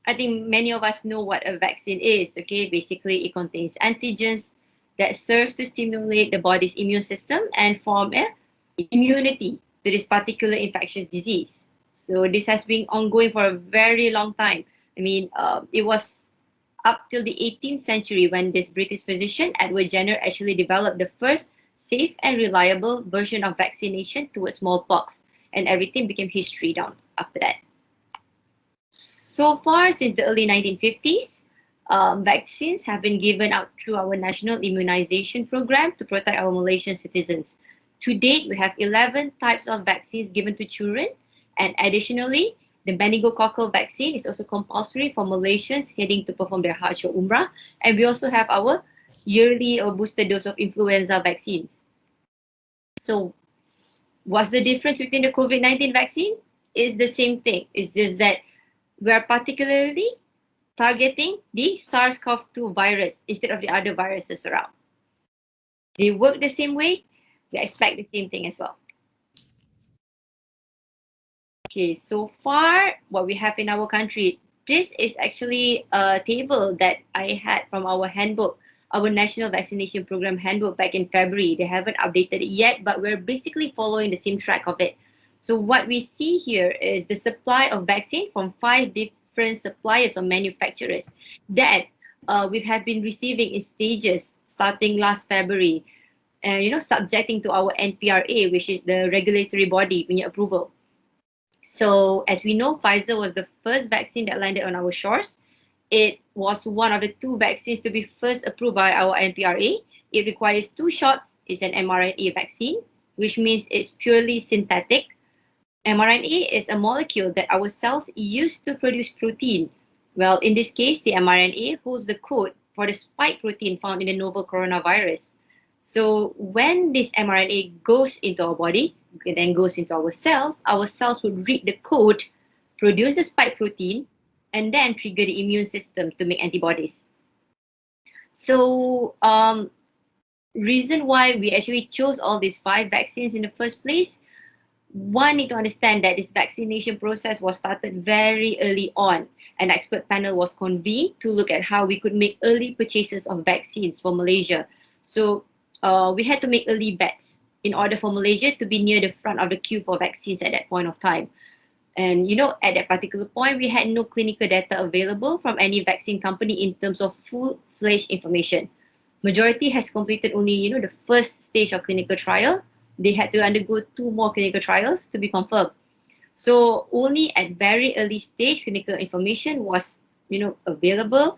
I think many of us know what a vaccine is, okay? Basically, it contains antigens that serve to stimulate the body's immune system and form a immunity to this particular infectious disease. So this has been ongoing for a very long time. I mean, it was up till the 18th century when this British physician, Edward Jenner, actually developed the first safe and reliable version of vaccination towards smallpox. And everything became history down after that. So far, since the early 1950s, vaccines have been given out through our national immunization program to protect our Malaysian citizens. To date, we have 11 types of vaccines given to children, and additionally, the meningococcal vaccine is also compulsory for Malaysians heading to perform their Hajj or Umrah, and we also have our yearly or booster dose of influenza vaccines. So, what's the difference between the COVID-19 vaccine? It's the same thing. It's just that we are particularly targeting the SARS-CoV-2 virus instead of the other viruses around. They work the same way. We expect the same thing as well. Okay, so far, what we have in our country, this is actually a table that I had from our handbook, our National Vaccination Program handbook back in February. They haven't updated it yet, but we're basically following the same track of it. So what we see here is the supply of vaccine from 5 different suppliers or manufacturers that we have been receiving in stages starting last February, subjecting to our NPRA, which is the regulatory body, punya approval. So as we know, Pfizer was the first vaccine that landed on our shores. It was one of the 2 vaccines to be first approved by our NPRA. It requires 2 shots. It's an mRNA vaccine, which means it's purely synthetic. mRNA is a molecule that our cells use to produce protein. Well, in this case, the mRNA holds the code for the spike protein found in the novel coronavirus. So when this mRNA goes into our body, then goes into our cells would read the code, produce the spike protein, and then trigger the immune system to make antibodies. So, reason why we actually chose all these 5 vaccines in the first place, one need to understand that this vaccination process was started very early on. An expert panel was convened to look at how we could make early purchases of vaccines for Malaysia. So we had to make early bets in order for Malaysia to be near the front of the queue for vaccines at that point of time. And at that particular point, we had no clinical data available from any vaccine company in terms of full-fledged information. Majority has completed only, the first stage of clinical trial. They had to undergo 2 more clinical trials to be confirmed. So only at very early stage, clinical information was, available.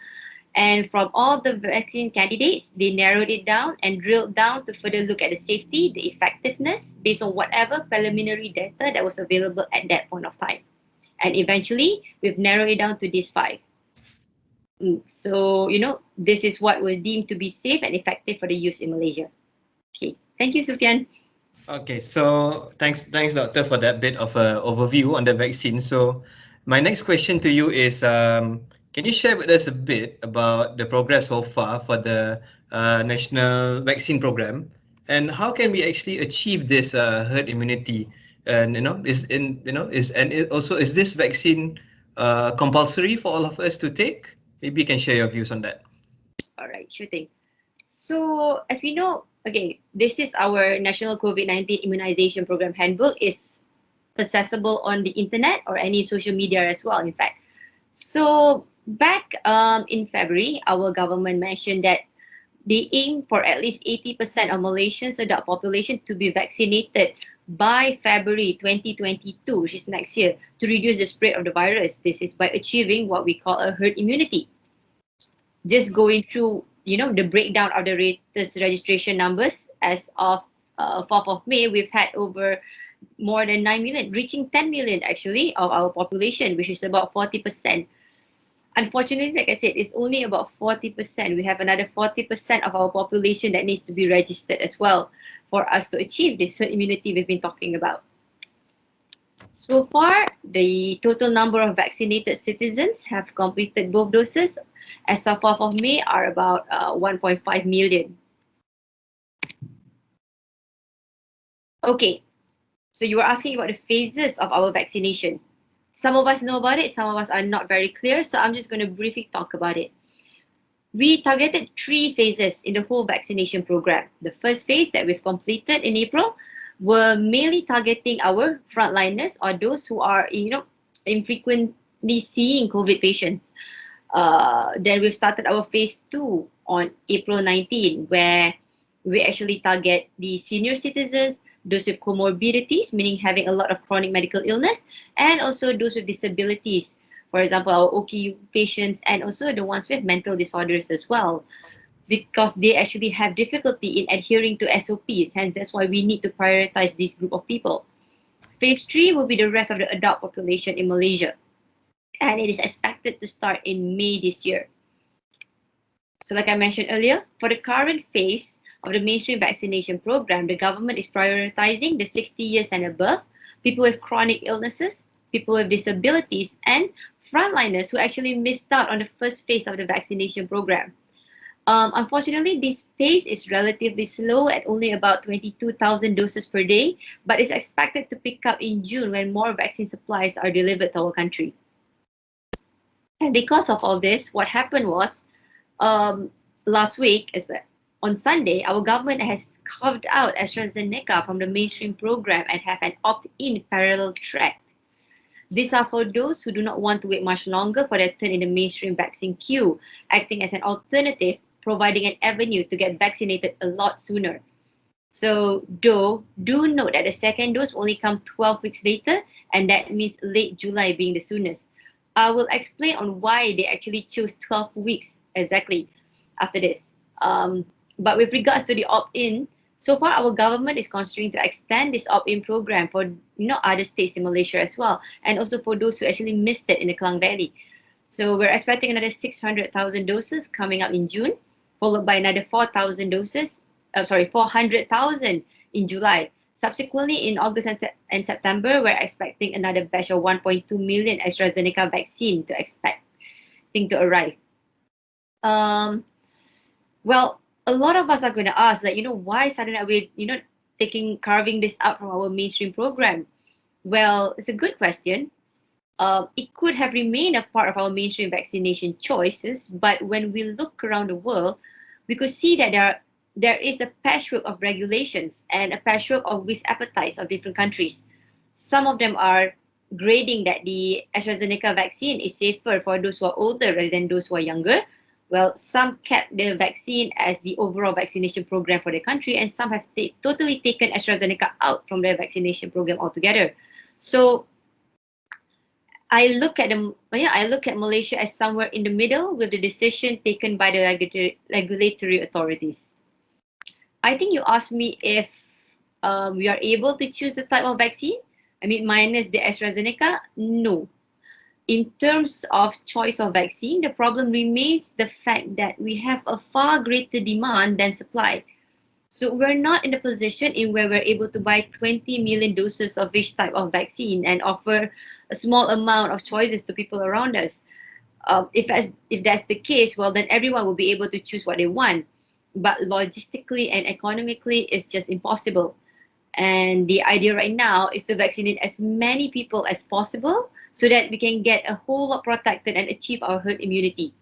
And from all the vaccine candidates, they narrowed it down and drilled down to further look at the safety, the effectiveness, based on whatever preliminary data that was available at that point of time. And eventually, we've narrowed it down to these 5. So, this is what was deemed to be safe and effective for the use in Malaysia. Okay, thank you, Sufyan. Okay, so thanks, doctor, for that bit of an overview on the vaccine. So, my next question to you is, can you share with us a bit about the progress so far for the national vaccine program, and how can we actually achieve this herd immunity? And is this vaccine compulsory for all of us to take? Maybe you can share your views on that. All right, sure thing. So, as we know, okay, this is our National COVID-19 Immunization Program handbook. Is accessible on the internet or any social media as well, in fact. So, back in February, our government mentioned that they aim for at least 80% of Malaysians adult population to be vaccinated by February 2022, which is next year, to reduce the spread of the virus. This is by achieving what we call a herd immunity. Just going through, the breakdown of the latest registration numbers as of 4th of May, we've had over more than 9 million, reaching 10 million actually of our population, which is about 40%. Unfortunately, like I said, it's only about 40%. We have another 40% of our population that needs to be registered as well for us to achieve this herd immunity we've been talking about. So far, the total number of vaccinated citizens have completed both doses as of 4th of May are about 1.5 million. Okay, so you were asking about the phases of our vaccination. Some of us know about it, some of us are not very clear, so I'm just going to briefly talk about it. We targeted 3 phases in the whole vaccination program. The first phase that we've completed in April were mainly targeting our frontliners, or those who are, infrequently seeing COVID patients. Then we've started our phase 2 on April 19, where we actually target the senior citizens, those with comorbidities, meaning having a lot of chronic medical illness, and also those with disabilities. For example, our OKU patients and also the ones with mental disorders as well, because they actually have difficulty in adhering to SOPs. Hence, that's why we need to prioritize this group of people. Phase 3 will be the rest of the adult population in Malaysia, and it is expected to start in May this year. So like I mentioned earlier, for the current phase of the mainstream vaccination program, the government is prioritizing the 60 years and above, people with chronic illnesses, people with disabilities, and frontliners who actually missed out on the first phase of the vaccination program. Unfortunately, this pace is relatively slow at only about 22,000 doses per day, but is expected to pick up in June when more vaccine supplies are delivered to our country. And because of all this, what happened was, last week, on Sunday, our government has carved out AstraZeneca from the mainstream program and have an opt-in parallel track. These are for those who do not want to wait much longer for their turn in the mainstream vaccine queue, acting as an alternative, providing an avenue to get vaccinated a lot sooner. So, do note that the second dose only come 12 weeks later, and that means late July being the soonest. I will explain on why they actually chose 12 weeks exactly after this. But with regards to the opt-in, so far our government is considering to extend this opt-in program for other states in Malaysia as well, and also for those who actually missed it in the Klang Valley. So we're expecting another 600,000 doses coming up in June, followed by another 400,000 in July. Subsequently, in August and September, we're expecting another batch of 1.2 million AstraZeneca vaccine to arrive. Well, a lot of us are going to ask that, why suddenly are we, carving this out from our mainstream program? Well, it's a good question. It could have remained a part of our mainstream vaccination choices, but when we look around the world, we could see that there is a patchwork of regulations and a patchwork of risk appetites of different countries. Some of them are grading that the AstraZeneca vaccine is safer for those who are older rather than those who are younger. Well, some kept the vaccine as the overall vaccination program for the country, and some have totally taken AstraZeneca out from their vaccination program altogether. So I look at Malaysia as somewhere in the middle with the decision taken by the regulatory authorities. I think you asked me if we are able to choose the type of vaccine. Minus the AstraZeneca, no. In terms of choice of vaccine, the problem remains the fact that we have a far greater demand than supply. So we're not in the position in where we're able to buy 20 million doses of each type of vaccine and offer a small amount of choices to people around us. If that's the case, well, then everyone will be able to choose what they want. But logistically and economically, it's just impossible. And the idea right now is to vaccinate as many people as possible so that we can get a whole lot protected and achieve our herd immunity.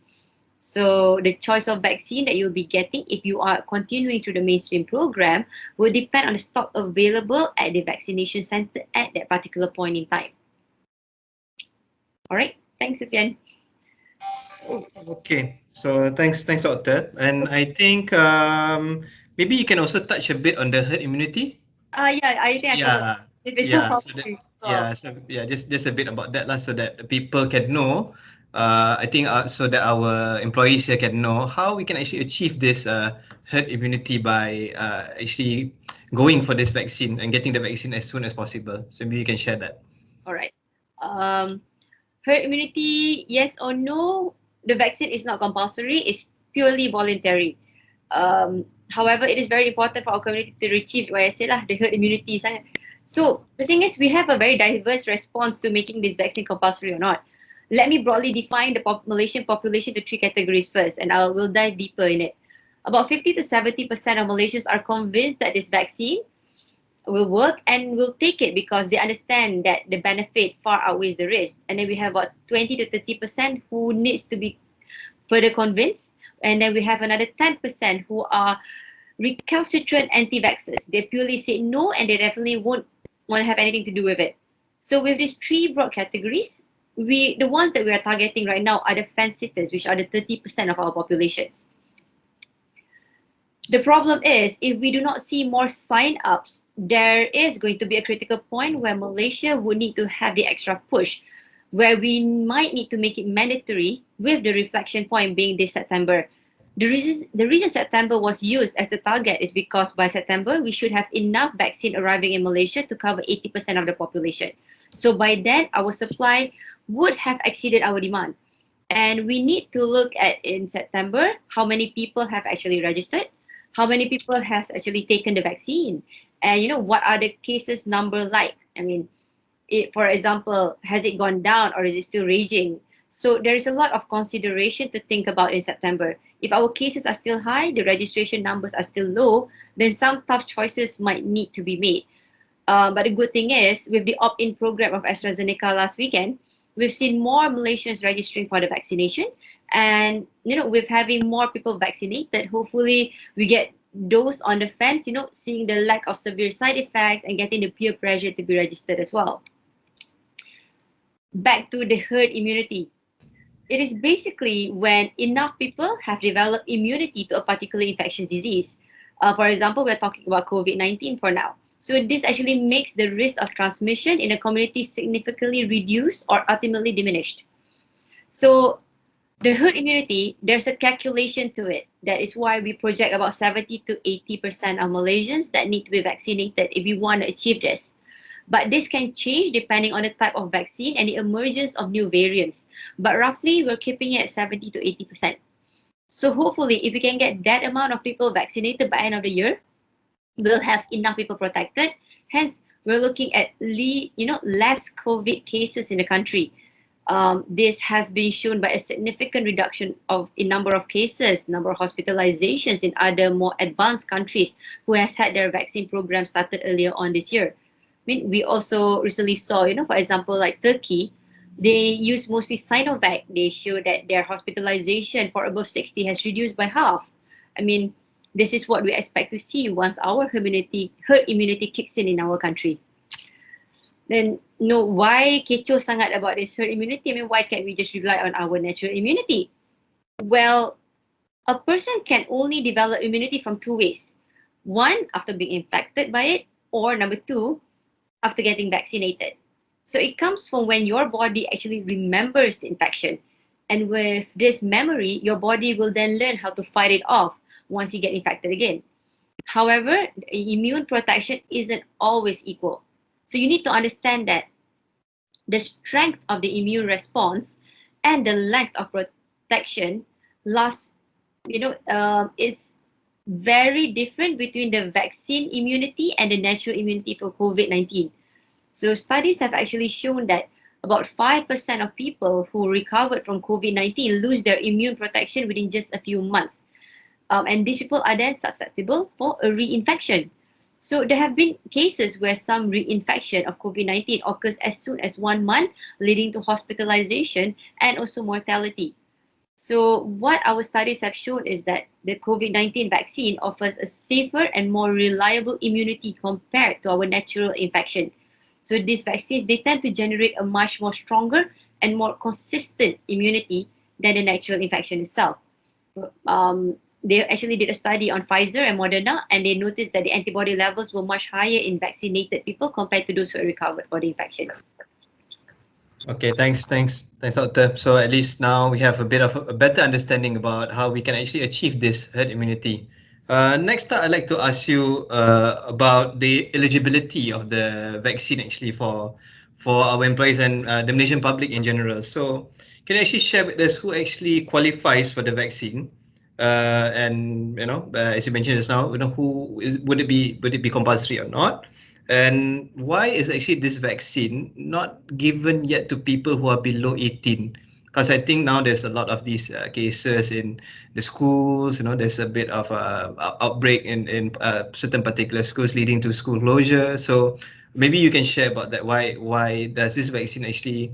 So the choice of vaccine that you'll be getting if you are continuing through the mainstream program will depend on the stock available at the vaccination center at that particular point in time. All right. Thanks, Sufyan. Okay, so thanks, Doctor. And I think maybe you can also touch a bit on the herd immunity. Yeah, I think I covered Yeah, it before. yeah. Just a bit about that lah, so that people can know. I think so that our employees here can know how we can actually achieve this herd immunity by actually going for this vaccine and getting the vaccine as soon as possible. So maybe you can share that. All right. Herd immunity, yes or no? The vaccine is not compulsory. It's purely voluntary. However, it is very important for our community to achieve, what I said lah, the herd immunity. So the thing is, we have a very diverse response to making this vaccine compulsory or not. Let me broadly define the Malaysian population to 3 categories first, and will dive deeper in it. About 50 to 70% of Malaysians are convinced that this vaccine will work and will take it because they understand that the benefit far outweighs the risk. And then we have about 20 to 30% who needs to be further convinced. And then we have another 10% who are recalcitrant anti-vaxxers. They purely say no and they definitely won't want to have anything to do with it. So with these three broad categories, the ones that we are targeting right now are the fence sitters, which are the 30% of our population. The problem is, if we do not see more sign-ups, there is going to be a critical point where Malaysia would need to have the extra push, where we might need to make it mandatory, with the reflection point being this September. The reason September was used as the target is because by September, we should have enough vaccine arriving in Malaysia to cover 80% of the population. So by then, our supply would have exceeded our demand. And we need to look at in September how many people have actually registered, how many people has actually taken the vaccine, and what are the cases number like. I mean, for example, has it gone down or is it still raging? So there is a lot of consideration to think about in September. If our cases are still high, the registration numbers are still low, then some tough choices might need to be made. But the good thing is, with the opt-in program of AstraZeneca last weekend, we've seen more Malaysians registering for the vaccination. And, with having more people vaccinated, hopefully we get those on the fence, seeing the lack of severe side effects and getting the peer pressure to be registered as well. Back to the herd immunity. It is basically when enough people have developed immunity to a particular infectious disease. For example, we're talking about COVID-19 for now. So this actually makes the risk of transmission in a community significantly reduced or ultimately diminished. So the herd immunity, there's a calculation to it. That is why we project about 70 to 80% of Malaysians that need to be vaccinated if we want to achieve this. But this can change depending on the type of vaccine and the emergence of new variants. But roughly, we're keeping it at 70 to 80%. So hopefully, if we can get that amount of people vaccinated by end of the year, we'll have enough people protected. Hence, we're looking at less COVID cases in the country. This has been shown by a significant reduction in number of cases, number of hospitalizations in other more advanced countries who has had their vaccine program started earlier on this year. I mean, we also recently saw, for example, like Turkey, they use mostly Sinovac. They show that their hospitalization for above 60 has reduced by half. I mean, this is what we expect to see once our herd immunity kicks in our country. Then, why kecoh sangat about this herd immunity? I mean, why can't we just rely on our natural immunity? Well, a person can only develop immunity from two ways. One, after being infected by it, or number two, after getting vaccinated. So it comes from when your body actually remembers the infection. And with this memory, your body will then learn how to fight it off once you get infected again. However, immune protection isn't always equal. So you need to understand that the strength of the immune response and the length of protection is very different between the vaccine immunity and the natural immunity for COVID-19. So studies have actually shown that about 5% of people who recovered from COVID-19 lose their immune protection within just a few months. And these people are then susceptible for a reinfection. So there have been cases where some reinfection of COVID-19 occurs as soon as 1 month, leading to hospitalization and also mortality. So what our studies have shown is that the COVID-19 vaccine offers a safer and more reliable immunity compared to our natural infection. So these vaccines, they tend to generate a much more stronger and more consistent immunity than the natural infection itself. They actually did a study on Pfizer and Moderna, and they noticed that the antibody levels were much higher in vaccinated people compared to those who had recovered for the infection. Okay, thanks, Doctor. So at least now we have a bit of a better understanding about how we can actually achieve this herd immunity. Next up, I'd like to ask you about the eligibility of the vaccine actually for our employees and the Malaysian public in general. So can you actually share with us who actually qualifies for the vaccine? And as you mentioned just now, would it be compulsory or not? And why is actually this vaccine not given yet to people who are below 18? Because I think now there's a lot of these cases in the schools. There's a bit of outbreak in certain particular schools, leading to school closure. So maybe you can share about that. Why does this vaccine actually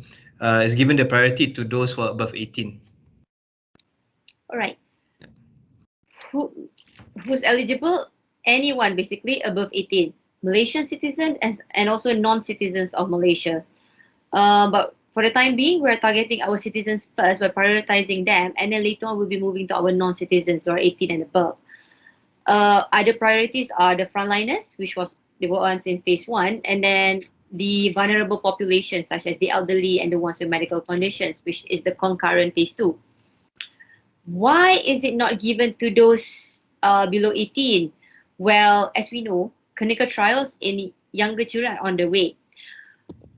is given the priority to those who are above 18? All right. Who's eligible? Anyone basically above 18. Malaysian citizens and also non-citizens of Malaysia. But for the time being, we're targeting our citizens first by prioritizing them, and then later on we'll be moving to our non-citizens who are 18 and above. Other priorities are the frontliners, which was the ones in phase 1, and then the vulnerable populations such as the elderly and the ones with medical conditions, which is the concurrent phase 2. Why is it not given to those below 18? Well, as we know, clinical trials in younger children are on the way.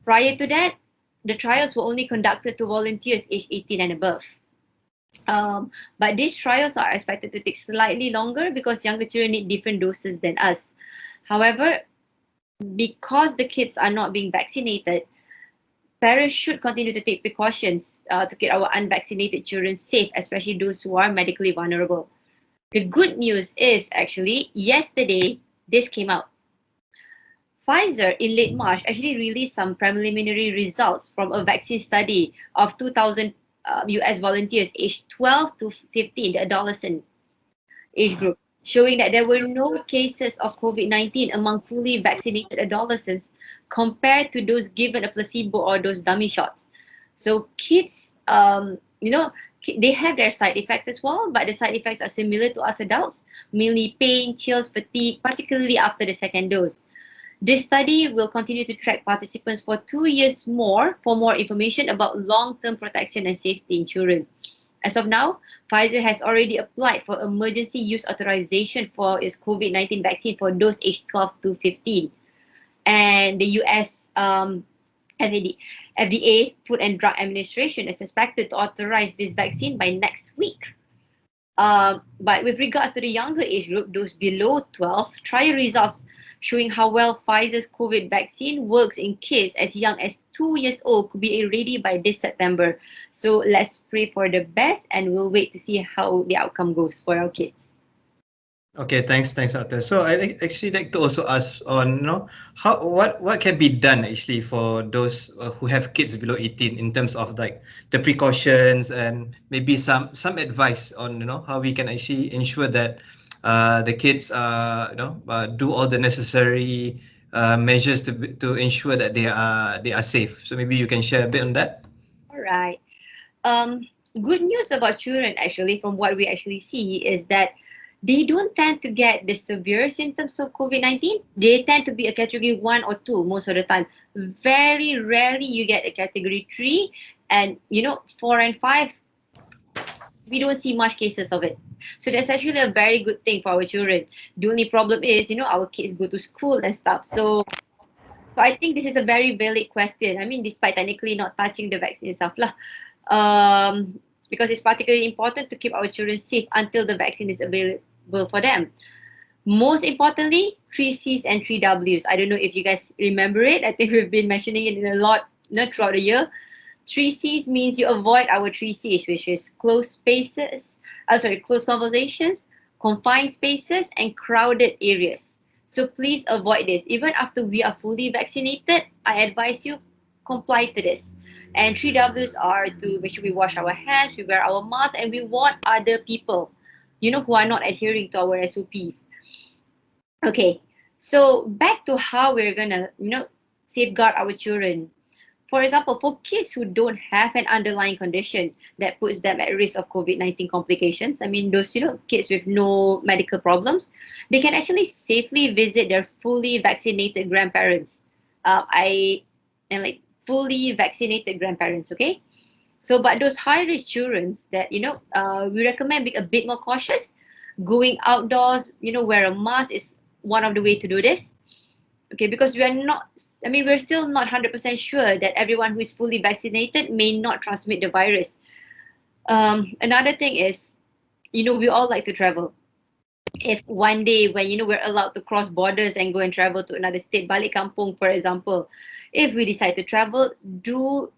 Prior to that, the trials were only conducted to volunteers aged 18 and above. But these trials are expected to take slightly longer because younger children need different doses than us. However, because the kids are not being vaccinated, parents should continue to take precautions to keep our unvaccinated children safe, especially those who are medically vulnerable. The good news is actually yesterday this came out. Pfizer in late March actually released some preliminary results from a vaccine study of 2,000 US volunteers aged 12 to 15, the adolescent age group, showing that there were no cases of COVID-19 among fully vaccinated adolescents compared to those given a placebo or those dummy shots. So kids, they have their side effects as well, but the side effects are similar to us adults, mainly pain, chills, fatigue, particularly after the second dose. This study will continue to track participants for 2 years more for more information about long-term protection and safety in children. As of now, Pfizer has already applied for emergency use authorization for its COVID-19 vaccine for those aged 12 to 15. And the US FDA, Food and Drug Administration, is expected to authorize this vaccine by next week. But with regards to the younger age group, those below 12, trial results showing how well Pfizer's COVID vaccine works in kids as young as 2 years old could be ready by this September. So let's pray for the best and we'll wait to see how the outcome goes for our kids. Okay, thanks, Arthur. So I actually like to also ask on, what can be done actually for those who have kids below 18 in terms of like the precautions and maybe some advice on how we can actually ensure that the kids do all the necessary measures to ensure that they are safe. So maybe you can share a bit on that. All right. Good news about children actually, from what we actually see, is that they don't tend to get the severe symptoms of COVID-19. They tend to be a category 1 or 2 most of the time. Very rarely you get a category 3, and 4 and 5, we don't see much cases of it. So that's actually a very good thing for our children. The only problem is, our kids go to school and stuff. So I think this is a very valid question. I mean, despite technically not touching the vaccine itself lah. Because it's particularly important to keep our children safe until the vaccine is available for them. Most importantly, 3 C's and 3 W's. I don't know if you guys remember it. I think we've been mentioning it in a lot throughout the year. 3 C's means you avoid our 3 C's, which is closed conversations, confined spaces, and crowded areas. So please avoid this. Even after we are fully vaccinated, I advise you comply to this. And 3 W's are to make sure we wash our hands, we wear our masks, and we warn other people, who are not adhering to our SOPs. Okay, so back to how we're gonna, safeguard our children. For example, for kids who don't have an underlying condition that puts them at risk of COVID-19 complications, I mean, those, kids with no medical problems, they can actually safely visit their fully vaccinated grandparents. Fully vaccinated grandparents, okay? So, but those high-risk children that, we recommend being a bit more cautious. Going outdoors, wear a mask is one of the way to do this. Okay, because we're still not 100% sure that everyone who is fully vaccinated may not transmit the virus. Another thing is, we all like to travel. If one day when, we're allowed to cross borders and go and travel to another state, balik kampung, for example, if we decide to travel, do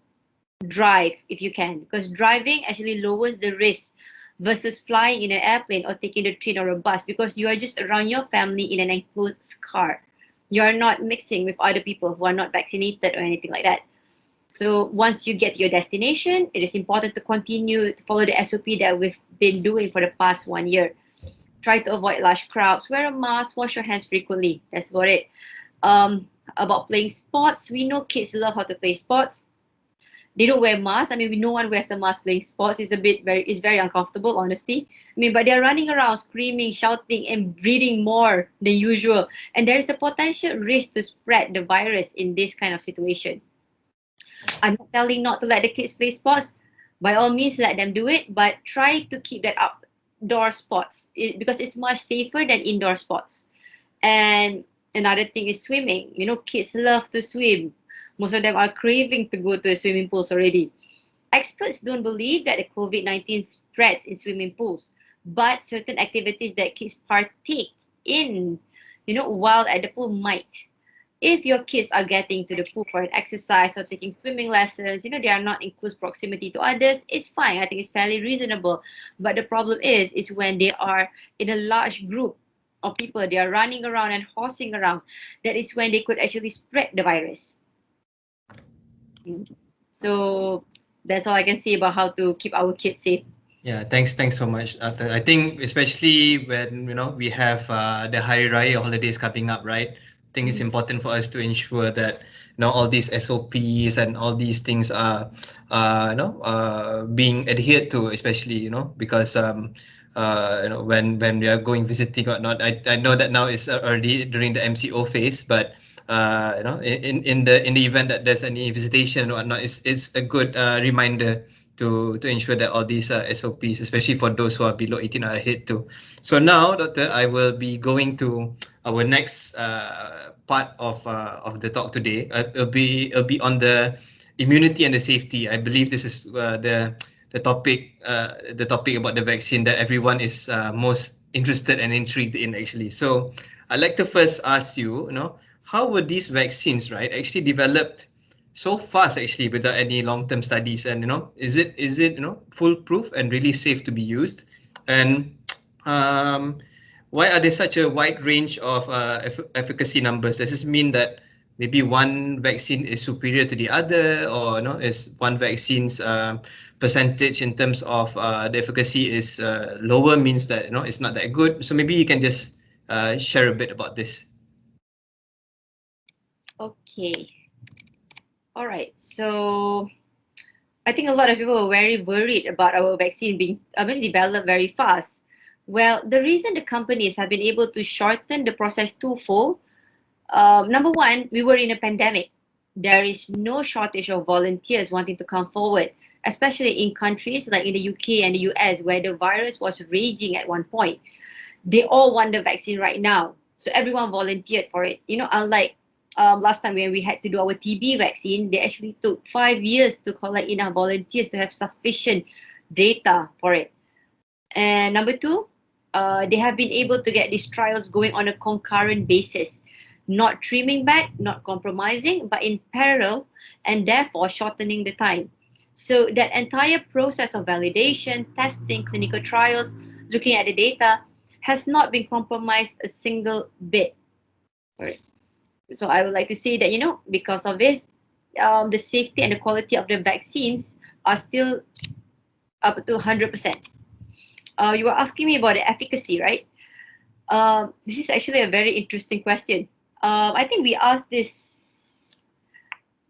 drive if you can, because driving actually lowers the risk versus flying in an airplane or taking the train or a bus, because you are just around your family in an enclosed car. You are not mixing with other people who are not vaccinated or anything like that. So once you get to your destination, it is important to continue to follow the SOP that we've been doing for the past 1 year. Try to avoid large crowds, wear a mask, wash your hands frequently. That's about it. About playing sports, we know kids love how to play sports. They don't wear masks. I mean, no one wears a mask playing sports. It's very uncomfortable, honestly. I mean, but they're running around, screaming, shouting, and breathing more than usual. And there is a potential risk to spread the virus in this kind of situation. I'm not telling not to let the kids play sports. By all means, let them do it, but try to keep that outdoor sports because it's much safer than indoor sports. And another thing is swimming. You know, kids love to swim. Most of them are craving to go to swimming pools already. Experts don't believe that the COVID-19 spreads in swimming pools, but certain activities that kids partake in, while at the pool might. If your kids are getting to the pool for an exercise or taking swimming lessons, they are not in close proximity to others, it's fine. I think it's fairly reasonable. But the problem is when they are in a large group of people, they are running around and horsing around. That is when they could actually spread the virus. So that's all I can say about how to keep our kids safe. Yeah, thanks so much. I think especially when we have the Hari Raya holidays coming up, right? I think it's important for us to ensure that all these SOPs and all these things are being adhered to, especially because when we are going visiting or not. I know that now it's already during the MCO phase, but in the event that there's any visitation or whatnot, it's a good reminder to ensure that all these SOPs, especially for those who are below 18, are adhered to. So now, Doctor, I will be going to our next part of the talk today. It'll be on the immunity and the safety. I believe this is the topic about the vaccine that everyone is most interested and intrigued in, actually. So I'd like to first ask you, how were these vaccines, right, actually developed so fast, actually, without any long-term studies? And is it foolproof and really safe to be used? And um, why are there such a wide range of efficacy numbers? Does this mean that maybe one vaccine is superior to the other, or is one vaccine's percentage in terms of the efficacy is lower, means that it's not that good? So maybe you can just share a bit about this. Okay. All right. So I think a lot of people were very worried about our vaccine being developed very fast. Well, the reason the companies have been able to shorten the process twofold. Number one, we were in a pandemic. There is no shortage of volunteers wanting to come forward, especially in countries like in the UK and the US, where the virus was raging at one point. They all want the vaccine right now. So everyone volunteered for it. Unlike last time when we had to do our TB vaccine, they actually took 5 years to collect enough volunteers to have sufficient data for it. And number two, they have been able to get these trials going on a concurrent basis, not trimming back, not compromising, but in parallel, and therefore shortening the time. So that entire process of validation, testing, clinical trials, looking at the data, has not been compromised a single bit. Right. So I would like to say that, because of this, the safety and the quality of the vaccines are still up to 100%. You were asking me about the efficacy, right? This is actually a very interesting question. I think we asked this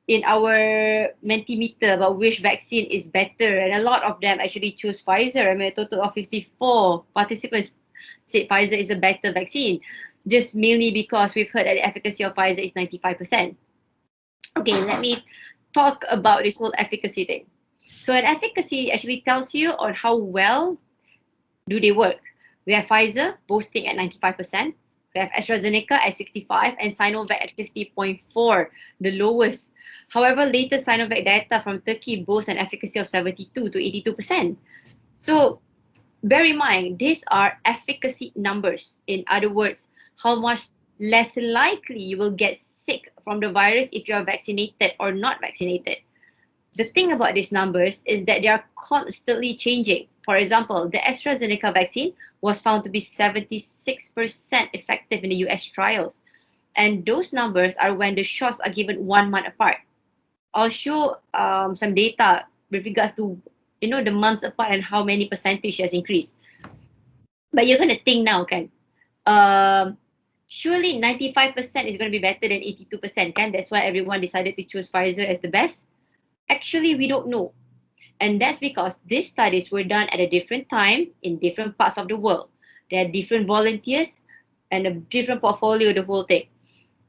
in our Mentimeter about which vaccine is better, and a lot of them actually chose Pfizer. I mean, a total of 54 participants said Pfizer is a better vaccine, just mainly because we've heard that the efficacy of Pfizer is 95%. Okay, let me talk about this whole efficacy thing. So an efficacy actually tells you on how well do they work. We have Pfizer boasting at 95%. We have AstraZeneca at 65 and Sinovac at 50.4, the lowest. However, latest Sinovac data from Turkey boasts an efficacy of 72 to 82%. So bear in mind, these are efficacy numbers. In other words, how much less likely you will get sick from the virus if you are vaccinated or not vaccinated. The thing about these numbers is that they are constantly changing. For example, the AstraZeneca vaccine was found to be 76% effective in the US trials. And those numbers are when the shots are given 1 month apart. I'll show some data with regards to the months apart and how many percentage has increased. But you're gonna think now, kan? Um, Surely 95% is going to be better than 82%, kan? That's why everyone decided to choose Pfizer as the best. Actually, we don't know. And that's because these studies were done at a different time in different parts of the world. There are different volunteers and a different portfolio, the whole thing.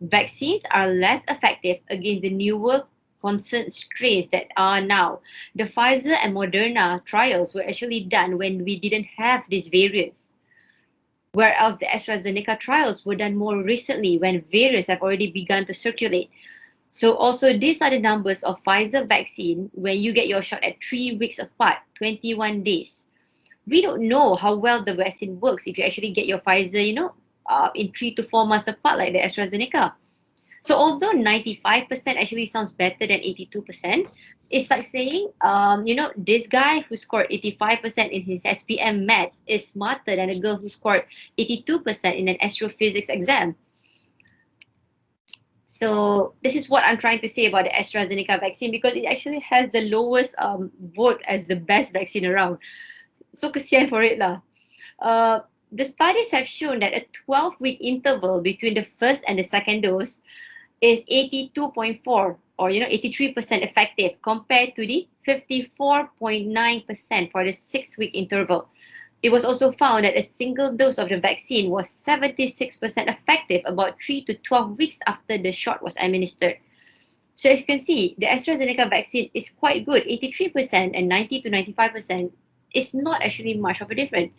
Vaccines are less effective against the newer concerned strains that are now. The Pfizer and Moderna trials were actually done when we didn't have these variants, whereas the AstraZeneca trials were done more recently when variants have already begun to circulate. So also these are the numbers of Pfizer vaccine when you get your shot at 3 weeks apart, 21 days. We don't know how well the vaccine works if you actually get your Pfizer, in 3 to 4 months apart like the AstraZeneca. So although 95% actually sounds better than 82%, it's like saying, this guy who scored 85% in his SPM maths is smarter than a girl who scored 82% in an astrophysics exam. So this is what I'm trying to say about the AstraZeneca vaccine, because it actually has the lowest vote as the best vaccine around. So kesian for it lah. The studies have shown that a 12-week interval between the first and the second dose is 82.4 or 83% effective compared to the 54.9% for the 6-week interval. It was also found that a single dose of the vaccine was 76% effective about 3 to 12 weeks after the shot was administered. So as you can see, the AstraZeneca vaccine is quite good. 83% and 90 to 95% is not actually much of a difference.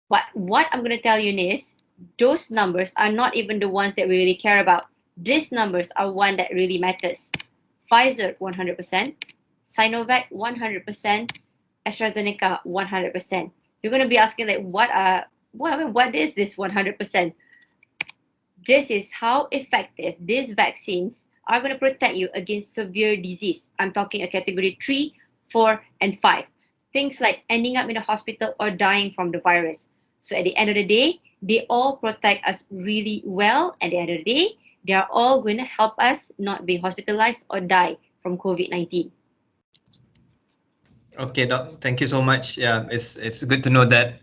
But what I'm going to tell you is, those numbers are not even the ones that we really care about. These numbers are one that really matters. Pfizer 100%, Sinovac 100%, AstraZeneca 100%. You're going to be asking like, what is this 100%? This is how effective these vaccines are going to protect you against severe disease. I'm talking a category 3, 4, and 5. Things like ending up in a hospital or dying from the virus. So at the end of the day, they all protect us really well. At the end of the day, they are all going to help us not being hospitalized or die from COVID-19. Okay, Doc. Thank you so much. Yeah, it's good to know that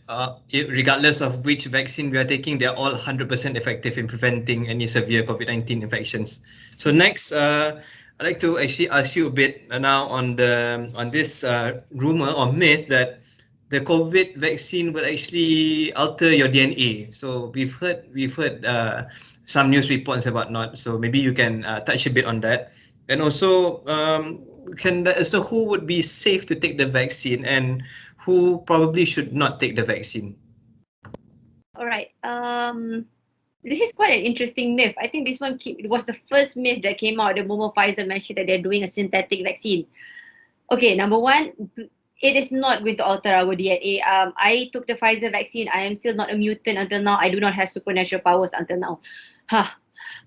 regardless of which vaccine we are taking, they are all 100% effective in preventing any severe COVID-19 infections. So next, I'd like to actually ask you a bit now on this rumor or myth that the COVID vaccine will actually alter your DNA. So we've heard some news reports about not. So maybe you can touch a bit on that, and also can let us know who would be safe to take the vaccine and who probably should not take the vaccine. All right. This is quite an interesting myth. I think this one was the first myth that came out the moment Pfizer mentioned that they're doing a synthetic vaccine. Okay, number one, it is not going to alter our DNA. I took the Pfizer vaccine. I am still not a mutant until now. I do not have supernatural powers until now. Huh.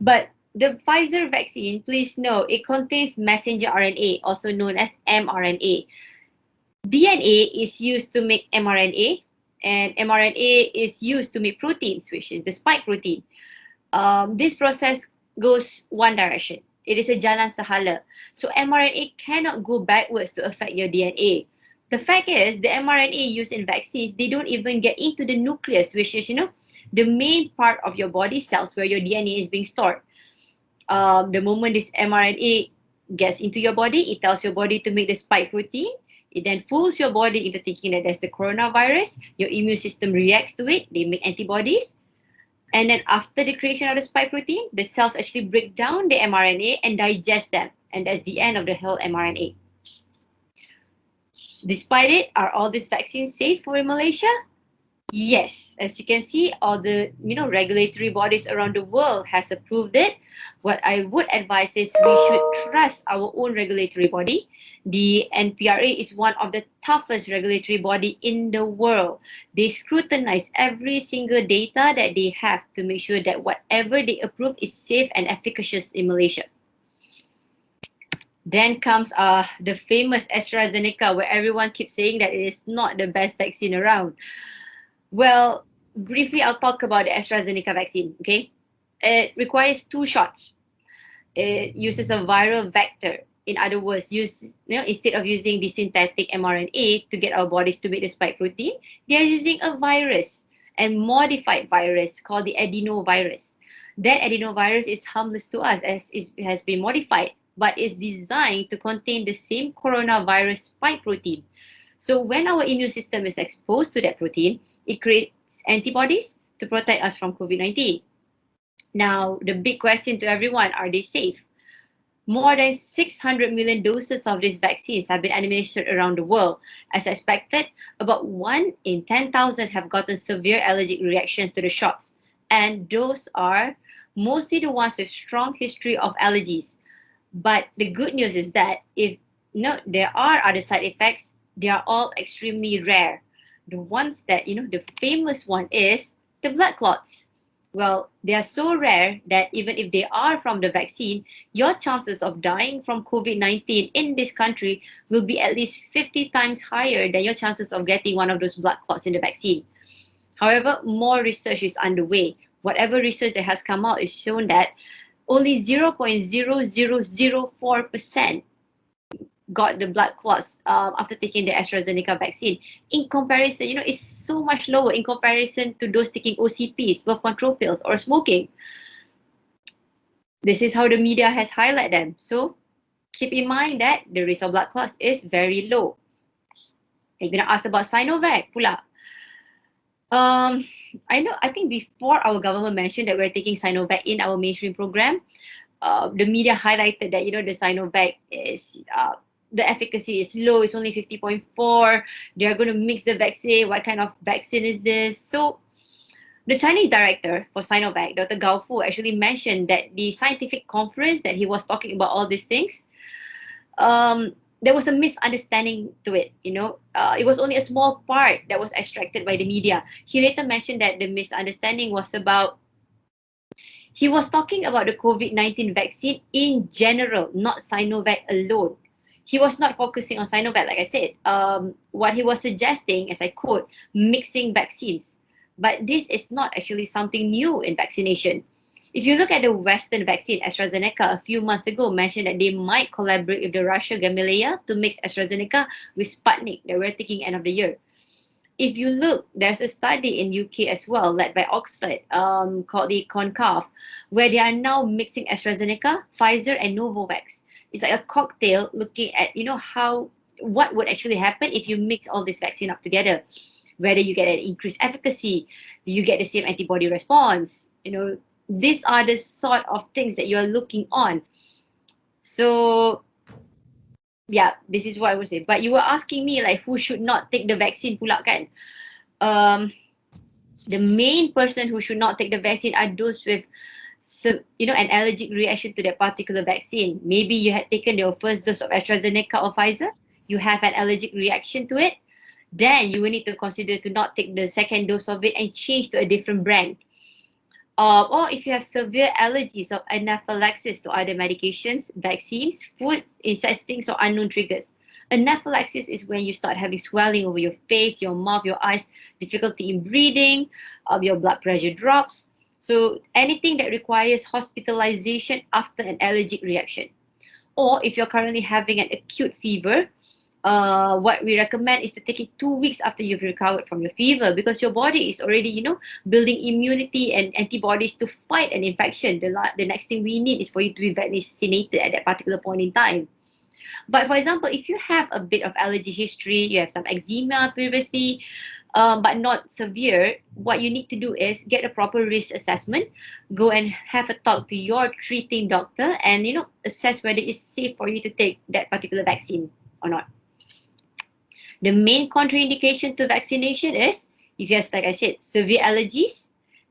But the Pfizer vaccine, please know, it contains messenger RNA, also known as mRNA. DNA is used to make mRNA, and mRNA is used to make proteins, which is the spike protein. This process goes one direction. It is a jalan sahala. So mRNA cannot go backwards to affect your DNA. The fact is, the mRNA used in vaccines, they don't even get into the nucleus, which is, the main part of your body cells where your DNA is being stored. The moment this mRNA gets into your body, it tells your body to make the spike protein. It then fools your body into thinking that there's the coronavirus. Your immune system reacts to it. They make antibodies. And then after the creation of the spike protein, the cells actually break down the mRNA and digest them. And that's the end of the whole mRNA. Despite it, are all these vaccines safe for Malaysia? Yes, as you can see, all the regulatory bodies around the world has approved it. What I would advise is we should trust our own regulatory body. The NPRA is one of the toughest regulatory body in the world. They scrutinize every single data that they have to make sure that whatever they approve is safe and efficacious in Malaysia. Then comes the famous AstraZeneca, where everyone keeps saying that it is not the best vaccine around. Well, briefly, I'll talk about the AstraZeneca vaccine. Okay, it requires two shots. It uses a viral vector. In other words, instead of using the synthetic mRNA to get our bodies to make the spike protein, they are using a virus and modified virus called the adenovirus. That adenovirus is harmless to us as it has been modified, but is designed to contain the same coronavirus spike protein. So when our immune system is exposed to that protein, it creates antibodies to protect us from COVID-19. Now, the big question to everyone, are they safe? More than 600 million doses of these vaccines have been administered around the world. As expected, about 1 in 10,000 have gotten severe allergic reactions to the shots. And those are mostly the ones with strong history of allergies. But the good news is that if no, there are other side effects, they are all extremely rare. The ones that, the famous one is the blood clots. Well, they are so rare that even if they are from the vaccine, your chances of dying from COVID-19 in this country will be at least 50 times higher than your chances of getting one of those blood clots in the vaccine. However, more research is underway. Whatever research that has come out is shown that only 0.0004% got the blood clots after taking the AstraZeneca vaccine. In comparison, it's so much lower in comparison to those taking OCPs, birth control pills, or smoking. This is how the media has highlighted them. So keep in mind that the risk of blood clots is very low. You're going to ask about Sinovac pula. I think before our government mentioned that we're taking Sinovac in our mainstream program, the media highlighted that, the Sinovac is, the efficacy is low, it's only 50.4. They're going to mix the vaccine. What kind of vaccine is this? So the Chinese director for Sinovac, Dr. Gao Fu, actually mentioned that the scientific conference that he was talking about all these things, there was a misunderstanding to it. It was only a small part that was extracted by the media. He later mentioned that the misunderstanding was about, he was talking about the COVID-19 vaccine in general, not Sinovac alone. He was not focusing on Sinovac, like I said. What he was suggesting, as I quote, mixing vaccines. But this is not actually something new in vaccination. If you look at the Western vaccine, AstraZeneca, a few months ago mentioned that they might collaborate with the Russia Gamaleya to mix AstraZeneca with Sputnik that we're taking end of the year. If you look, there's a study in UK as well, led by Oxford, called the CONCAF, where they are now mixing AstraZeneca, Pfizer, and Novavax. It's like a cocktail looking at, what would actually happen if you mix all this vaccine up together. Whether you get an increased efficacy, you get the same antibody response. These are the sort of things that you are looking on. So yeah, this is what I would say. But you were asking me like who should not take the vaccine pula kan? The main person who should not take the vaccine are those with an allergic reaction to that particular vaccine. Maybe you had taken your first dose of AstraZeneca or Pfizer, you have an allergic reaction to it, then you will need to consider to not take the second dose of it and change to a different brand. Or if you have severe allergies or anaphylaxis to other medications, vaccines, foods, insect stings, or unknown triggers. Anaphylaxis is when you start having swelling over your face, your mouth, your eyes, difficulty in breathing, your blood pressure drops. So anything that requires hospitalization after an allergic reaction. Or if you're currently having an acute fever, what we recommend is to take it 2 weeks after you've recovered from your fever, because your body is already, building immunity and antibodies to fight an infection. The next thing we need is for you to be vaccinated at that particular point in time. But for example, if you have a bit of allergy history, you have some eczema previously, but not severe, what you need to do is get a proper risk assessment, go and have a talk to your treating doctor, and assess whether it's safe for you to take that particular vaccine or not. The main contraindication to vaccination is if you have, like I said, severe allergies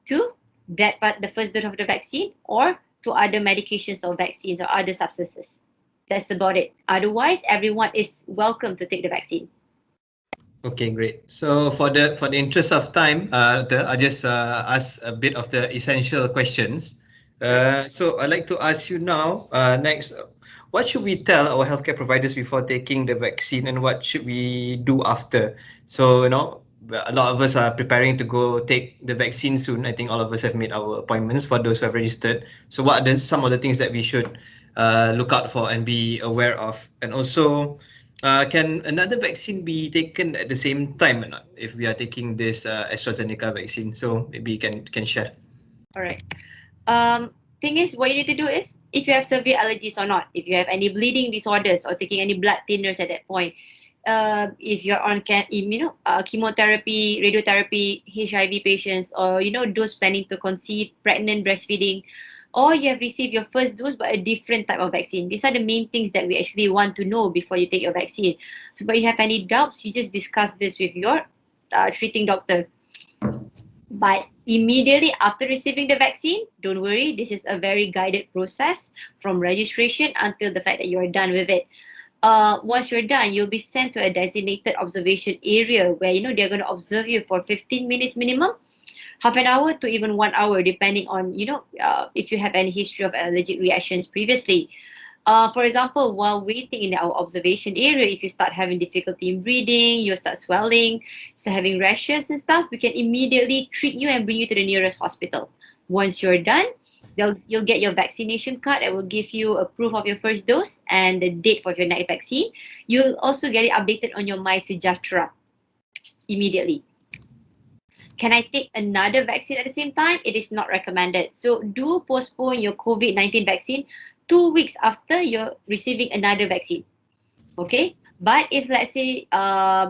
to the first dose of the vaccine, or to other medications or vaccines or other substances. That's about it. Otherwise, everyone is welcome to take the vaccine. Okay, great. So for the interest of time, I'll just ask a bit of the essential questions. So I'd like to ask you now, next, what should we tell our healthcare providers before taking the vaccine, and what should we do after? So, a lot of us are preparing to go take the vaccine soon. I think all of us have made our appointments for those who have registered. So, what are some of the things that we should look out for and be aware of? And also, can another vaccine be taken at the same time or not if we are taking this AstraZeneca vaccine? So, maybe you can share. All right. Um, Thing is, what you need to do is, if you have severe allergies or not, if you have any bleeding disorders or taking any blood thinners at that point, if you're on chemotherapy, radiotherapy, HIV patients, or those planning to conceive, pregnant, breastfeeding, or you have received your first dose but a different type of vaccine. These are the main things that we actually want to know before you take your vaccine. So, if you have any doubts, you just discuss this with your treating doctor. But immediately after receiving the vaccine, don't worry, this is a very guided process from registration until the fact that you are done with it. Once you're done, you'll be sent to a designated observation area where they're going to observe you for 15 minutes minimum, half an hour to even 1 hour, depending on if you have any history of allergic reactions previously. For example, while waiting in our observation area, if you start having difficulty in breathing, you start swelling, start having rashes and stuff, we can immediately treat you and bring you to the nearest hospital. Once you're done, you'll get your vaccination card that will give you a proof of your first dose and the date for your next vaccine. You'll also get it updated on your My Sejahtera immediately. Can I take another vaccine at the same time? It is not recommended. So do postpone your COVID-19 vaccine 2 weeks after you're receiving another vaccine. Okay? But if let's say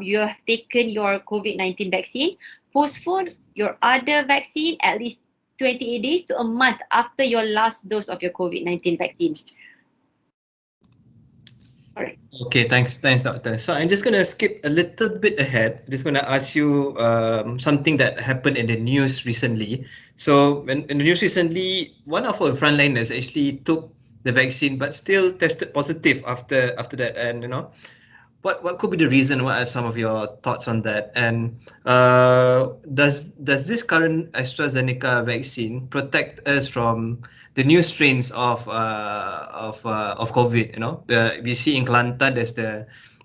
you have taken your COVID-19 vaccine, postpone your other vaccine at least 28 days to a month after your last dose of your COVID-19 vaccine. All right. Okay, thanks, doctor. So I'm just gonna skip a little bit ahead. Just gonna ask you something that happened in the news recently. So in the news recently, one of our frontliners actually took the vaccine, but still tested positive after that. And what could be the reason? What are some of your thoughts on that? And does this current AstraZeneca vaccine protect us from the new strains of COVID? We see in Kelantan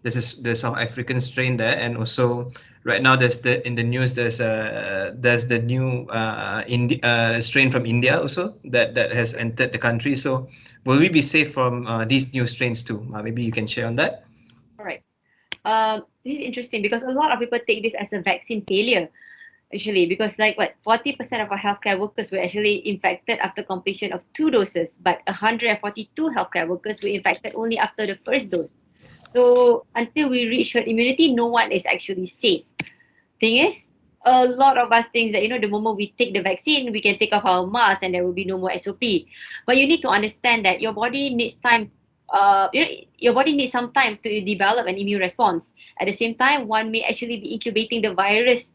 the South African strain there, and also right now in the news there's the new strain from India also that has entered the country. So will we be safe from these new strains too? Maybe you can share on that. All right. This is interesting because a lot of people take this as a vaccine failure, actually, because like what 40% of our healthcare workers were actually infected after completion of 2 doses, but 142 healthcare workers were infected only after the first dose. So until we reach herd immunity, no one is actually safe. Thing is, a lot of us think that the moment we take the vaccine, we can take off our mask and there will be no more SOP. But you need to understand that your body needs time. Your body needs some time to develop an immune response. At the same time, one may actually be incubating the virus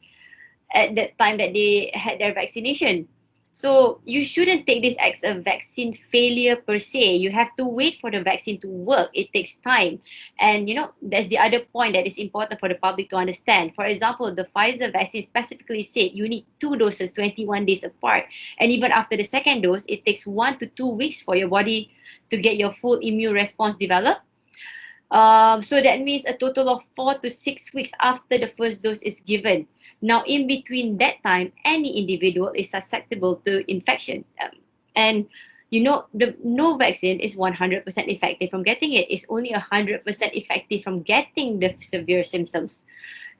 at that time that they had their vaccination. So you shouldn't take this as a vaccine failure per se. You have to wait for the vaccine to work. It takes time. And that's the other point that is important for the public to understand. For example, the Pfizer vaccine specifically said you need 2 doses 21 days apart. And even after the second dose, it takes 1 to 2 weeks for your body to get your full immune response developed. So that means a total of 4 to 6 weeks after the first dose is given. Now, in between that time, any individual is susceptible to infection. And the no vaccine is 100% effective from getting it. It's only 100% effective from getting the severe symptoms.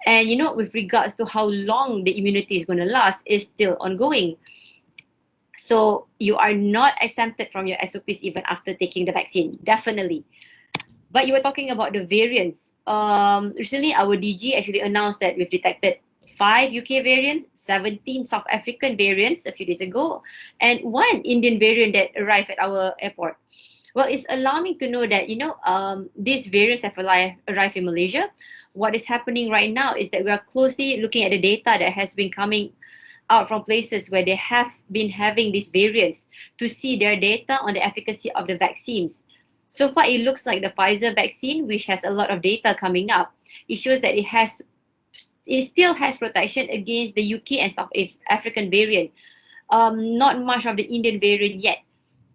And with regards to how long the immunity is going to last, is still ongoing. So you are not exempted from your SOPs even after taking the vaccine, definitely. But you were talking about the variants. Recently, our DG actually announced that we've detected 5 UK variants, 17 South African variants a few days ago, and 1 Indian variant that arrived at our airport. Well, it's alarming to know that, these variants have arrived in Malaysia. What is happening right now is that we are closely looking at the data that has been coming out from places where they have been having these variants to see their data on the efficacy of the vaccines. So far, it looks like the Pfizer vaccine, which has a lot of data coming up, it shows that it still has protection against the UK and South African variant. Not much of the Indian variant yet.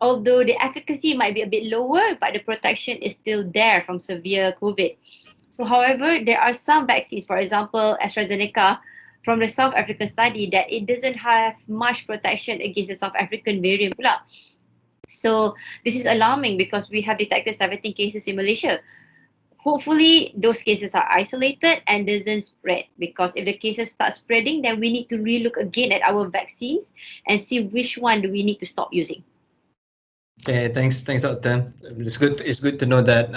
although the efficacy might be a bit lower, but the protection is still there from severe COVID. So, however, there are some vaccines, for example, AstraZeneca, from the South African study, that it doesn't have much protection against the South African variant pula. So, this is alarming because we have detected 17 cases in Malaysia. Hopefully, those cases are isolated and doesn't spread, because if the cases start spreading, then we need to relook again at our vaccines and see which one do we need to stop using. Okay, thanks, Doctor. It's good to know that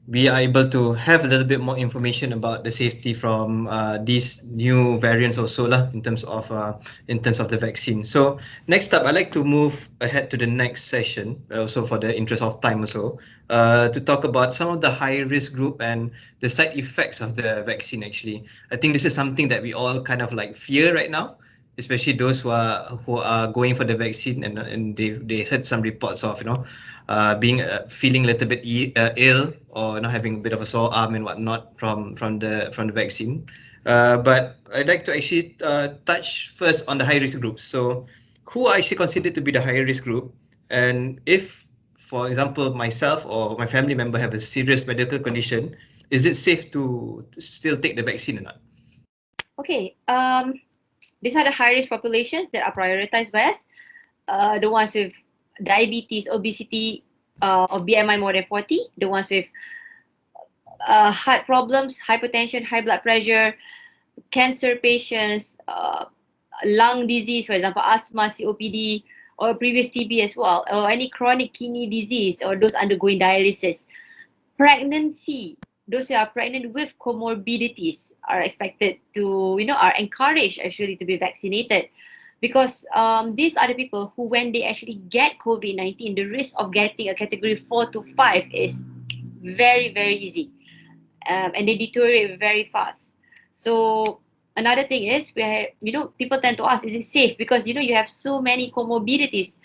we are able to have a little bit more information about the safety from these new variants also lah, in terms of the vaccine. So next up, I'd like to move ahead to the next session, also for the interest of time also, to talk about some of the high risk group and the side effects of the vaccine. Actually, I think this is something that we all kind of like fear right now, especially those who are going for the vaccine, and they heard some reports of being feeling a little bit ill, or having a bit of a sore arm and whatnot from the vaccine. But I'd like to actually touch first on the high risk groups. So who are actually considered to be the high risk group, and if, for example, myself or my family member have a serious medical condition, is it safe to still take the vaccine or not? Okay, these are the high risk populations that are prioritized by us. The ones with diabetes, obesity, or BMI more than 40, the ones with heart problems, hypertension, high blood pressure, cancer patients, lung disease, for example, asthma, COPD, or previous TB as well, or any chronic kidney disease, or those undergoing dialysis. Pregnancy, those who are pregnant with comorbidities are expected to, are encouraged actually to be vaccinated, because these are the people who, when they actually get COVID-19, the risk of getting a category 4 to 5 is very, very easy, and they deteriorate very fast. So another thing is, people tend to ask, is it safe? Because, you have so many comorbidities.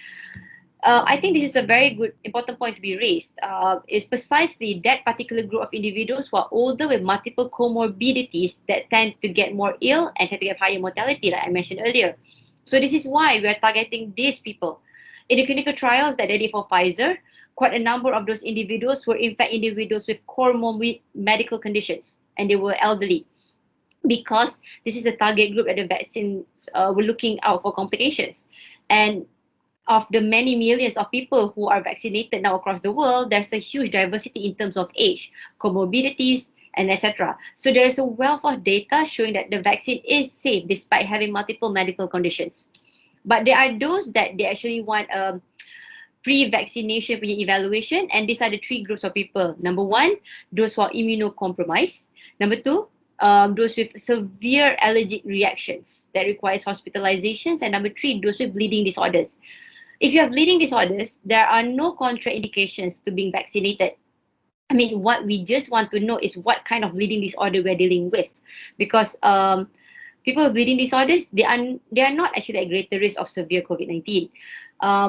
I think this is a very good, important point to be raised. Is precisely that particular group of individuals who are older with multiple comorbidities that tend to get more ill and tend to get higher mortality, like I mentioned earlier. So this is why we are targeting these people. In the clinical trials that they did for Pfizer, quite a number of those individuals were in fact individuals with comorbid medical conditions, and they were elderly, because this is the target group that the vaccines were looking out for complications. And of the many millions of people who are vaccinated now across the world, there's a huge diversity in terms of age, comorbidities, and etc. So there's a wealth of data showing that the vaccine is safe despite having multiple medical conditions. But there are those that they actually want a pre-vaccination punya evaluation, and these are the three groups of people. Number one, those who are immunocompromised. Number two, those with severe allergic reactions that requires hospitalizations. And number three, those with bleeding disorders. If you have bleeding disorders, there are no contraindications to being vaccinated. I mean, what we just want to know is what kind of bleeding disorder we're dealing with, because people with bleeding disorders, they are not actually at greater risk of severe COVID-19,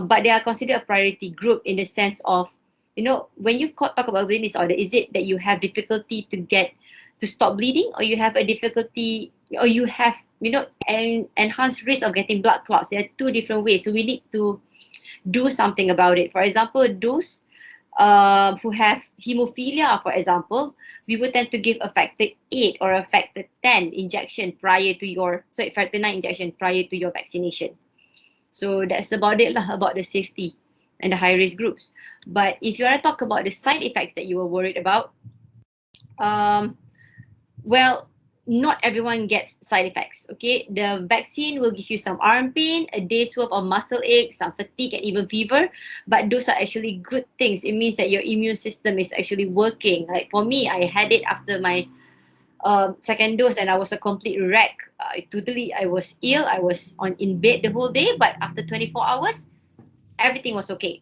but they are considered a priority group in the sense of, when you talk about bleeding disorder, is it that you have difficulty to stop bleeding, or you have a difficulty, or you have an enhanced risk of getting blood clots? There are two different ways, so we need to do something about it. For example, those who have hemophilia, for example, we would tend to give a factor 8 or a factor 10 injection factor 9 injection prior to your vaccination. So that's about it lah, about the safety and the high risk groups. But if you want to talk about the side effects that you were worried about, well, not everyone gets side effects. Okay, the vaccine will give you some arm pain, a day's worth of muscle aches, some fatigue, and even fever. But those are actually good things. It means that your immune system is actually working. Like for me, I had it after my second dose, and I was a complete wreck. I was ill. I was in bed the whole day. But after 24 hours, everything was okay.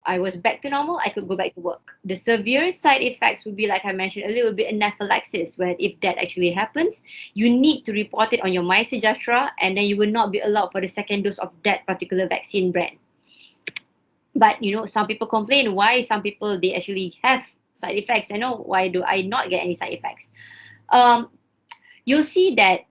I was back to normal. I could go back to work. The severe side effects would be, like I mentioned earlier, would be anaphylaxis, where if that actually happens, you need to report it on your MySejahtera, and then you will not be allowed for the second dose of that particular vaccine brand. But some people complain why some people they actually have side effects. Why do I not get any side effects? You'll see that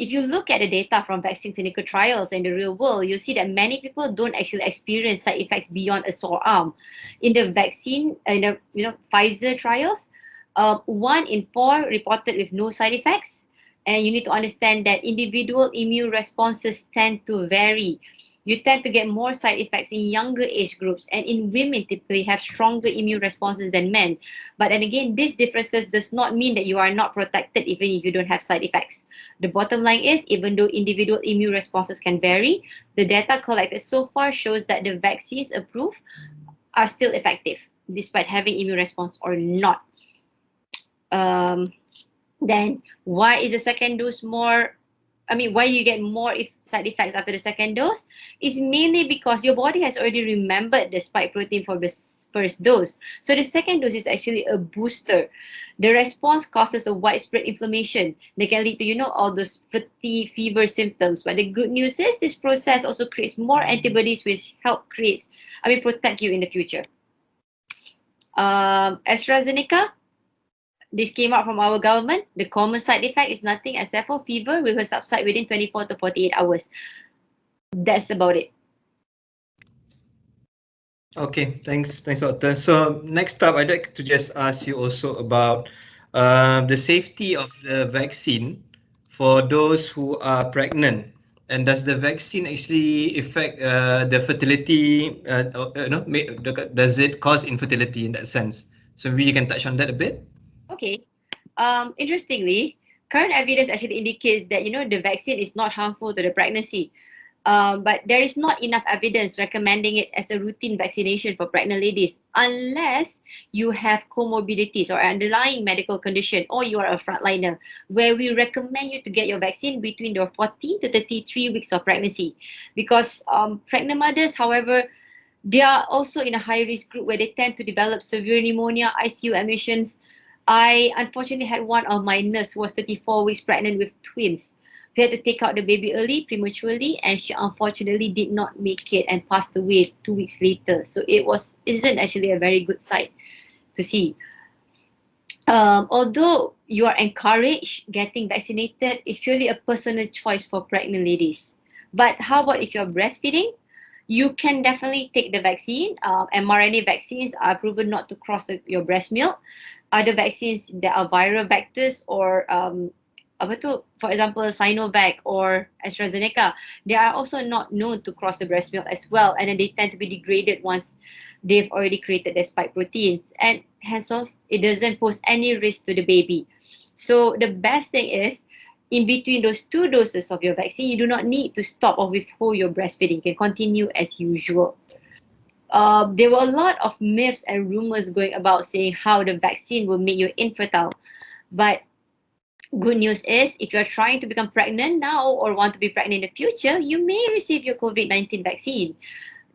if you look at the data from vaccine clinical trials in the real world, you see that many people don't actually experience side effects beyond a sore arm. In the vaccine, in the Pfizer trials, 1 in 4 reported with no side effects. And you need to understand that individual immune responses tend to vary. You tend to get more side effects in younger age groups, and in women typically have stronger immune responses than men. But then again, these differences does not mean that you are not protected even if you don't have side effects. The bottom line is, even though individual immune responses can vary, the data collected so far shows that the vaccines approved are still effective despite having immune response or not. Um, then why is the second dose more? I mean, why you get more side effects after the second dose? Is mainly because your body has already remembered the spike protein from the first dose. So the second dose is actually a booster. The response causes a widespread inflammation. They can lead to, all those fatigue, fever symptoms. But the good news is this process also creates more antibodies which protect you in the future. AstraZeneca, this came out from our government. The common side effect is nothing except for fever, which will subside within 24 to 48 hours. That's about it. Okay, thanks, Doctor. So next up, I'd like to just ask you also about the safety of the vaccine for those who are pregnant. And does the vaccine actually affect the fertility? Does it cause infertility in that sense? So maybe you can touch on that a bit. Okay. Interestingly, current evidence actually indicates that the vaccine is not harmful to the pregnancy. But there is not enough evidence recommending it as a routine vaccination for pregnant ladies unless you have comorbidities or underlying medical condition, or you are a frontliner, where we recommend you to get your vaccine between your 14 to 33 weeks of pregnancy. Because pregnant mothers, however, they are also in a high risk group where they tend to develop severe pneumonia, ICU admissions. I unfortunately had one of my nurse who was 34 weeks pregnant with twins. We had to take out the baby early, prematurely, and she unfortunately did not make it and passed away 2 weeks later. So isn't actually a very good sight to see. Although you are encouraged, getting vaccinated is purely a personal choice for pregnant ladies. But how about if you're breastfeeding? You can definitely take the vaccine. mRNA vaccines are proven not to cross your breast milk. Other vaccines that are viral vectors or for example, Sinovac or AstraZeneca, they are also not known to cross the breast milk as well, and then they tend to be degraded once they've already created their spike proteins, and hence off, it doesn't pose any risk to the baby. So the best thing is, in between those 2 doses of your vaccine, you do not need to stop or withhold your breastfeeding. You can continue as usual. There were a lot of myths and rumors going about saying how the vaccine will make you infertile. But good news is, if you're trying to become pregnant now or want to be pregnant in the future, you may receive your COVID-19 vaccine.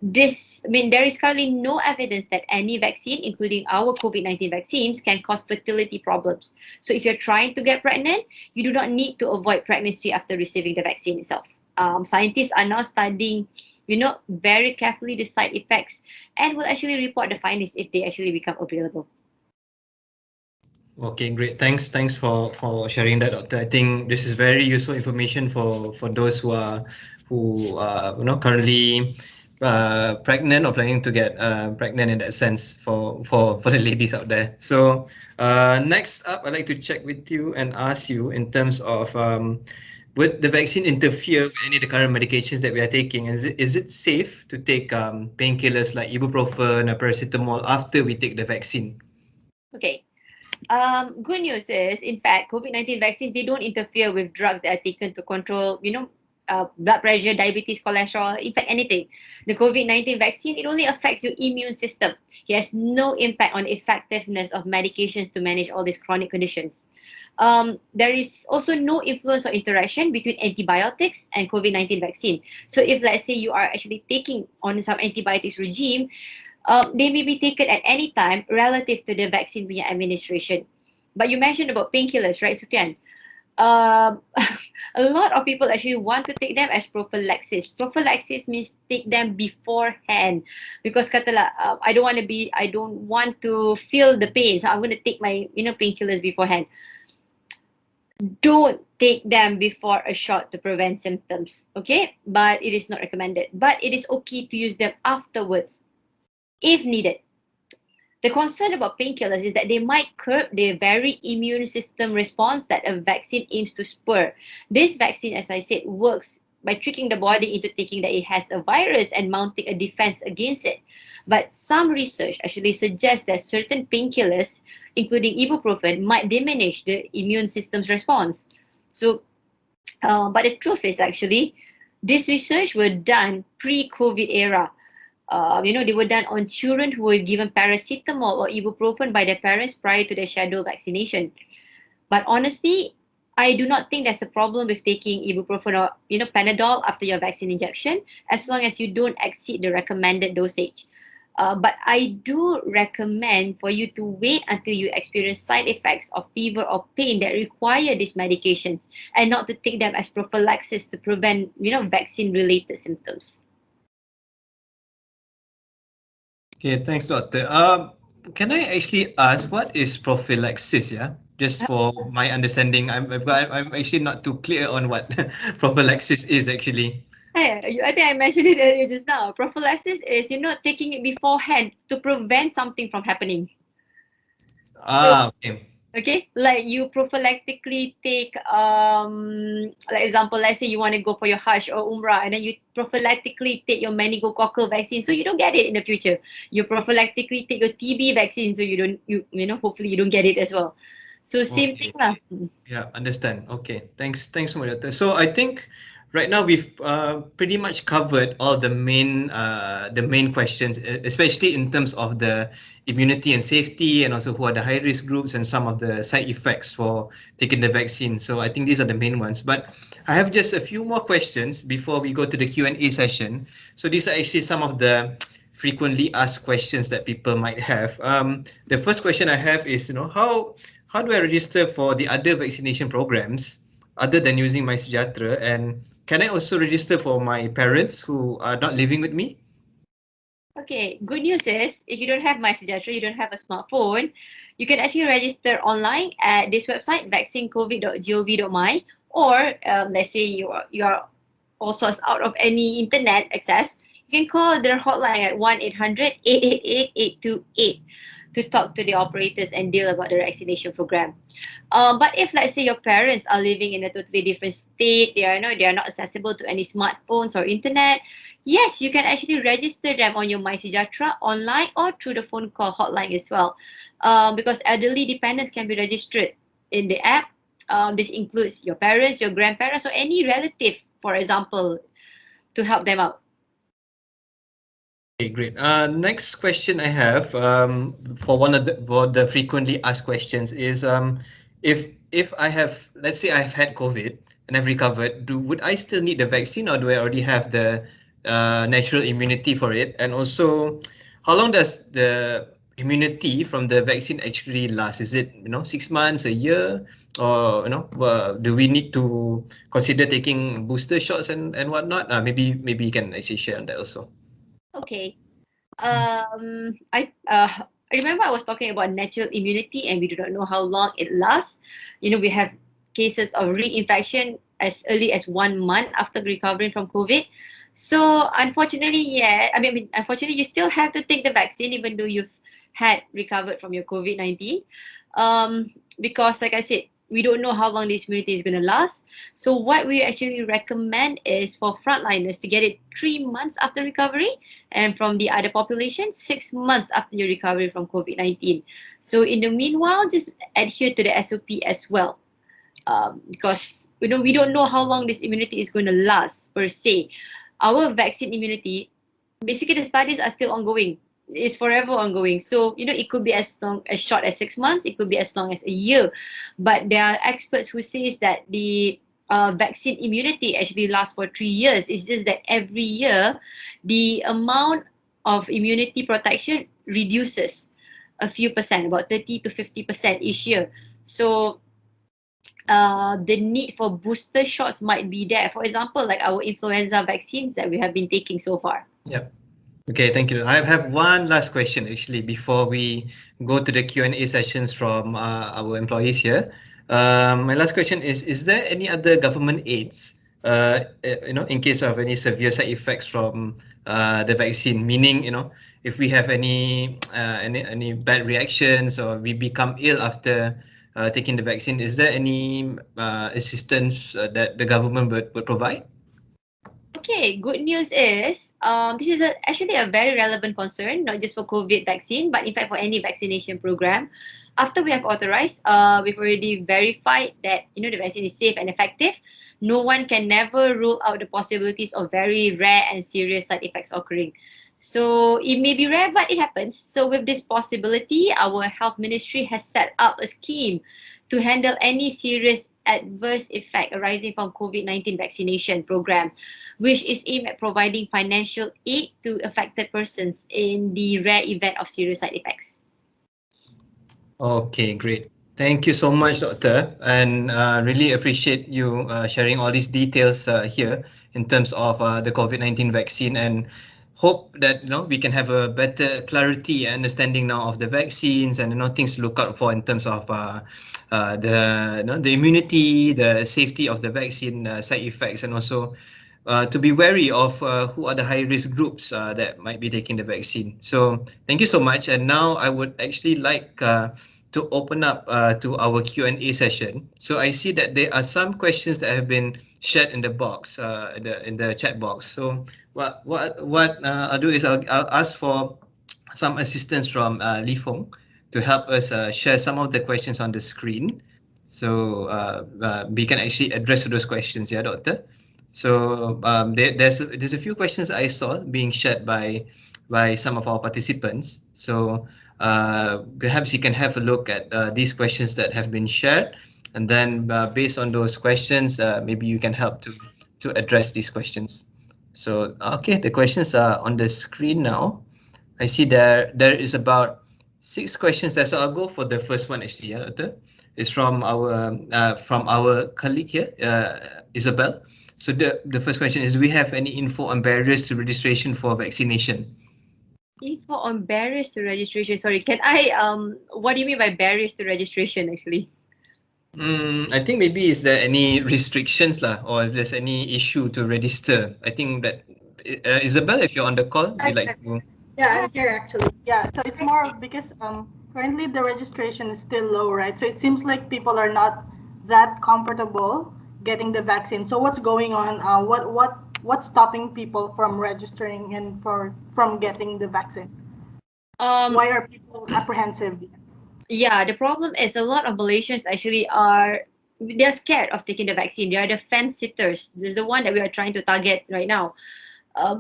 There is currently no evidence that any vaccine, including our COVID-19 vaccines, can cause fertility problems. So if you're trying to get pregnant, you do not need to avoid pregnancy after receiving the vaccine itself. Scientists are now studying, very carefully the side effects and will actually report the findings if they actually become available. Okay, great. Thanks for sharing that, Doctor. I think this is very useful information for those who are currently pregnant or planning to get pregnant in that sense for the ladies out there. So next up, I'd like to check with you and ask you in terms of would the vaccine interfere with any of the current medications that we are taking? Is it safe to take painkillers like ibuprofen or paracetamol after we take the vaccine? Okay. Good news is, in fact, COVID-19 vaccines, they don't interfere with drugs that are taken to control, blood pressure, diabetes, cholesterol, in fact, anything. The COVID-19 vaccine, it only affects your immune system. It has no impact on the effectiveness of medications to manage all these chronic conditions. There is also no influence or interaction between antibiotics and COVID-19 vaccine. So if, let's say, you are actually taking on some antibiotics regime, they may be taken at any time relative to the vaccine administration. But you mentioned about painkillers, right, Sufyan? Um, a lot of people actually want to take them as prophylaxis. Prophylaxis means take them beforehand, because katalah, I don't want to feel the pain, so I'm going to take my painkillers beforehand. don't take them before a shot to prevent symptoms, okay? But it is not recommended. But it is okay to use them afterwards if needed. The concern about painkillers is that they might curb the very immune system response that a vaccine aims to spur. This vaccine, as I said, works by tricking the body into thinking that it has a virus and mounting a defense against it. But some research actually suggests that certain painkillers, including ibuprofen, might diminish the immune system's response. So, but the truth is actually, this research were done pre-COVID era. They were done on children who were given paracetamol or ibuprofen by their parents prior to their scheduled vaccination. But honestly, I do not think there's a problem with taking ibuprofen or Panadol after your vaccine injection, as long as you don't exceed the recommended dosage. But I do recommend for you to wait until you experience side effects of fever or pain that require these medications, and not to take them as prophylaxis to prevent vaccine-related symptoms. Okay, thanks, Doctor. Can I actually ask what is prophylaxis? Yeah, just for my understanding, I'm actually not too clear on what prophylaxis is actually. I think I mentioned it earlier just now. Prophylaxis is, taking it beforehand to prevent something from happening. So, Okay. okay, like you prophylactically take, like example, let's say you want to go for your Hajj or Umrah, and then you prophylactically take your meningococcal vaccine, so you don't get it in the future. You prophylactically take your TB vaccine, so you don't, hopefully you don't get it as well. So same thing Okay. lah. Yeah, understand. Okay, thanks so much, Doctor. So I think right now we've pretty much covered all the main questions, especially in terms of the immunity and safety, and also who are the high risk groups and some of the side effects for taking the vaccine. So I think these are the main ones. But I have just a few more questions before we go to the Q&A session. So these are actually some of the frequently asked questions that people might have. The first question I have is, how do I register for the other vaccination programs other than using My Sejahtera? And can I also register for my parents who are not living with me? Okay, good news is if you don't have MySejahtera, you don't have a smartphone, you can actually register online at this website, vaccinecovid.gov.my, or let's say you are also out of any internet access, you can call their hotline at 1-800-888-828 to talk to the operators and deal about the vaccination program. But if let's say your parents are living in a totally different state, they are not accessible to any smartphones or internet, yes, you can actually register them on your MySejahtera online or through the phone call hotline as well. Because elderly dependents can be registered in the app. This includes your parents, your grandparents, or any relative, for example, to help them out. Okay, great. Next question I have for one of the frequently asked questions is if I have, let's say I've had COVID and I've recovered, would I still need the vaccine, or do I already have the natural immunity for it? And also, how long does the immunity from the vaccine actually last? Is it 6 months, a year, or do we need to consider taking booster shots and whatnot? Maybe you can actually share on that also. Okay. I remember I was talking about natural immunity, and we do not know how long it lasts. We have cases of reinfection as early as 1 month after recovering from COVID. So unfortunately, yeah, unfortunately, you still have to take the vaccine even though you've had recovered from your COVID-19. Because like I said, we don't know how long this immunity is going to last. So what we actually recommend is for frontliners to get it 3 months after recovery, and from the other population, 6 months after your recovery from COVID-19. So in the meanwhile, just adhere to the SOP as well. Because we don't know how long this immunity is going to last per se. Our vaccine immunity, basically the studies are still ongoing. It's forever ongoing. So, it could be as long as short as 6 months, it could be as long as a year. But there are experts who says that the vaccine immunity actually lasts for 3 years. It's just that every year, the amount of immunity protection reduces a few percent, about 30 to 50% each year. So the need for booster shots might be there. For example, like our influenza vaccines that we have been taking so far. Yeah. Okay, thank you. I have one last question actually before we go to the Q&A sessions from our employees here. My last question is there any other government aids, in case of any severe side effects from the vaccine? Meaning, if we have any bad reactions or we become ill after taking the vaccine, is there any assistance that the government would provide? Okay, good news is this is actually a very relevant concern, not just for COVID vaccine, but in fact for any vaccination program. After we have authorized, we've already verified that the vaccine is safe and effective. No one can never rule out the possibilities of very rare and serious side effects occurring. So it may be rare, but it happens. So with this possibility, our health ministry has set up a scheme to handle any serious adverse effect arising from COVID-19 vaccination program, which is aimed at providing financial aid to affected persons in the rare event of serious side effects. Okay, great. Thank you so much, Doctor, and really appreciate you sharing all these details here in terms of the COVID-19 vaccine, and hope that we can have a better clarity and understanding now of the vaccines and things to look out for in terms of the immunity, the safety of the vaccine, side effects, and also to be wary of who are the high risk groups that might be taking the vaccine. So thank you so much. And now I would actually like to open up to our Q&A session. So I see that there are some questions that have been shared in the box, in the chat box. So what I'll do is I'll ask for some assistance from Li Feng to help us share some of the questions on the screen. So we can actually address those questions, yeah, Doctor? So there's a few questions I saw being shared by some of our participants. So perhaps you can have a look at these questions that have been shared, and then based on those questions, maybe you can help to address these questions. So okay, the questions are on the screen now. I see there is about 6 questions there. So I'll go for the first one actually, yeah, Doctor. It's from our colleague here, Isabel. So the first question is, do we have any info on barriers to registration for vaccination? Info on barriers to registration. Sorry, can I what do you mean by barriers to registration actually? I think maybe is there any restrictions lah, or if there's any issue to register. I think that Isabel, if you're on the call, would you like to? Yeah, I'm here actually. Yeah, so it's more of because currently the registration is still low, right? So it seems like people are not that comfortable getting the vaccine. So what's going on? What's stopping people from registering and from getting the vaccine? Um, Why are people apprehensive? yeah, the problem is a lot of Malaysians actually they're scared of taking the vaccine. They are the fence sitters. This is the one that we are trying to target right now.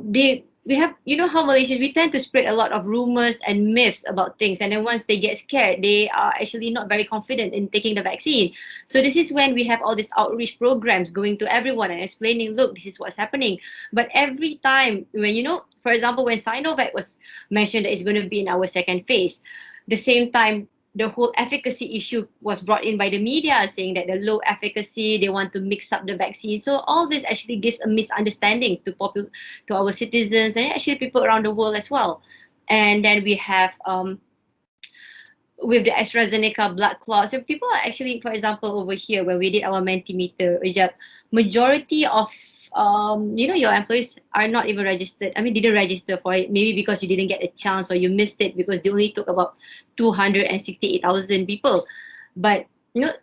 We have how Malaysians, we tend to spread a lot of rumors and myths about things, and then once they get scared, they are actually not very confident in taking the vaccine. So this is when we have all these outreach programs going to everyone and explaining, look, this is what's happening. But every time when for example, when Sinovac was mentioned that it's going to be in our second phase, the same time the whole efficacy issue was brought in by the media, saying that the low efficacy, they want to mix up the vaccine. So all this actually gives a misunderstanding to our citizens and actually people around the world as well. And then we have with the AstraZeneca blood clots. So people are actually, for example, over here when we did our Mentimeter, majority of your employees are not even registered. I mean, didn't register for it. Maybe because you didn't get a chance or you missed it because they only took about 268,000 people. But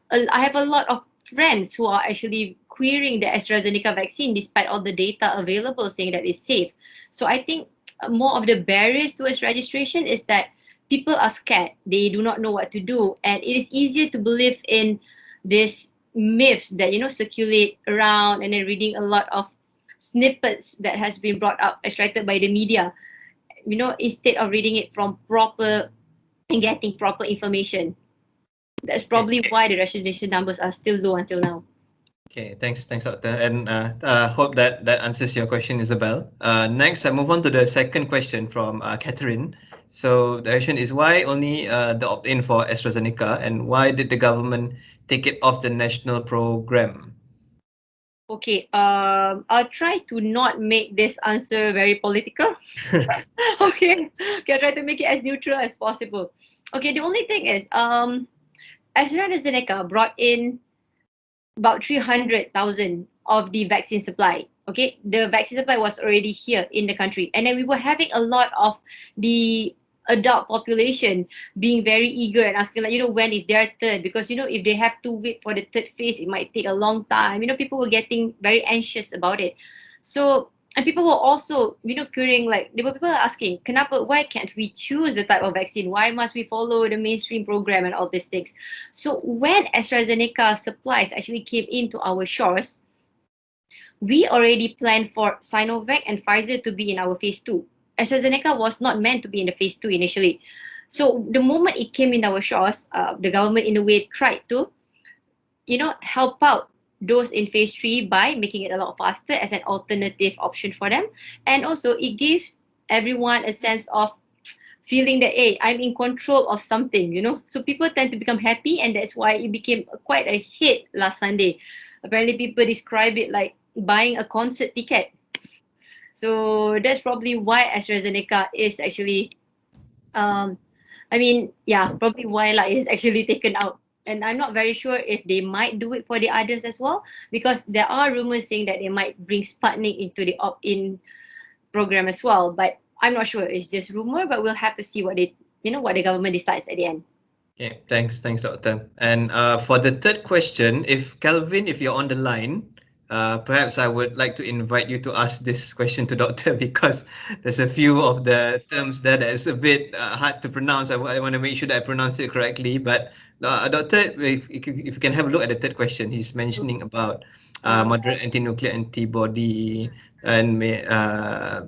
I have a lot of friends who are actually querying the AstraZeneca vaccine despite all the data available saying that it's safe. So I think more of the barriers towards registration is that people are scared. They do not know what to do, and it is easier to believe in this myths that circulate around, and then reading a lot of snippets that has been brought up, extracted by the media, instead of reading it from proper and getting proper information. That's Okay. probably why the registration numbers are still low until now. Okay, thanks, Doctor, and hope that answers your question, Isabel. Next, I move on to the second question from Catherine. So the question is, why only the opt-in for AstraZeneca, and why did the government take it off the national program? Okay, I'll try to not make this answer very political. Okay, I'll try to make it as neutral as possible. Okay, the only thing is, AstraZeneca brought in about 300,000 of the vaccine supply. Okay, the vaccine supply was already here in the country, and then we were having a lot of the adult population being very eager and asking, like, when is their turn, because if they have to wait for the third phase, it might take a long time. People were getting very anxious about it. So, and people were also querying, like, there were people asking, kenapa, why can't we choose the type of vaccine, why must we follow the mainstream program and all these things. So when AstraZeneca supplies actually came into our shores, we already planned for Sinovac and Pfizer to be in our phase 2. AstraZeneca was not meant to be in the phase 2 initially. So the moment it came in our shores, the government in a way tried to, help out those in phase 3 by making it a lot faster as an alternative option for them. And also it gives everyone a sense of feeling that, hey, I'm in control of something. So people tend to become happy, and that's why it became quite a hit last Sunday. Apparently people describe it like buying a concert ticket. So that's probably why AstraZeneca is actually, probably why like is actually taken out. And I'm not very sure if they might do it for the others as well, because there are rumors saying that they might bring Sputnik into the opt-in program as well. But I'm not sure. It's just rumor, but we'll have to see what the government decides at the end. Okay, thanks, Doctor. And for the third question, if Calvin, if you're on the line, perhaps I would like to invite you to ask this question to Doctor, because there's a few of the terms there that is a bit hard to pronounce. I want to make sure that I pronounce it correctly. But Doctor, if you can have a look at the third question, he's mentioning about moderate anti-nuclear antibody and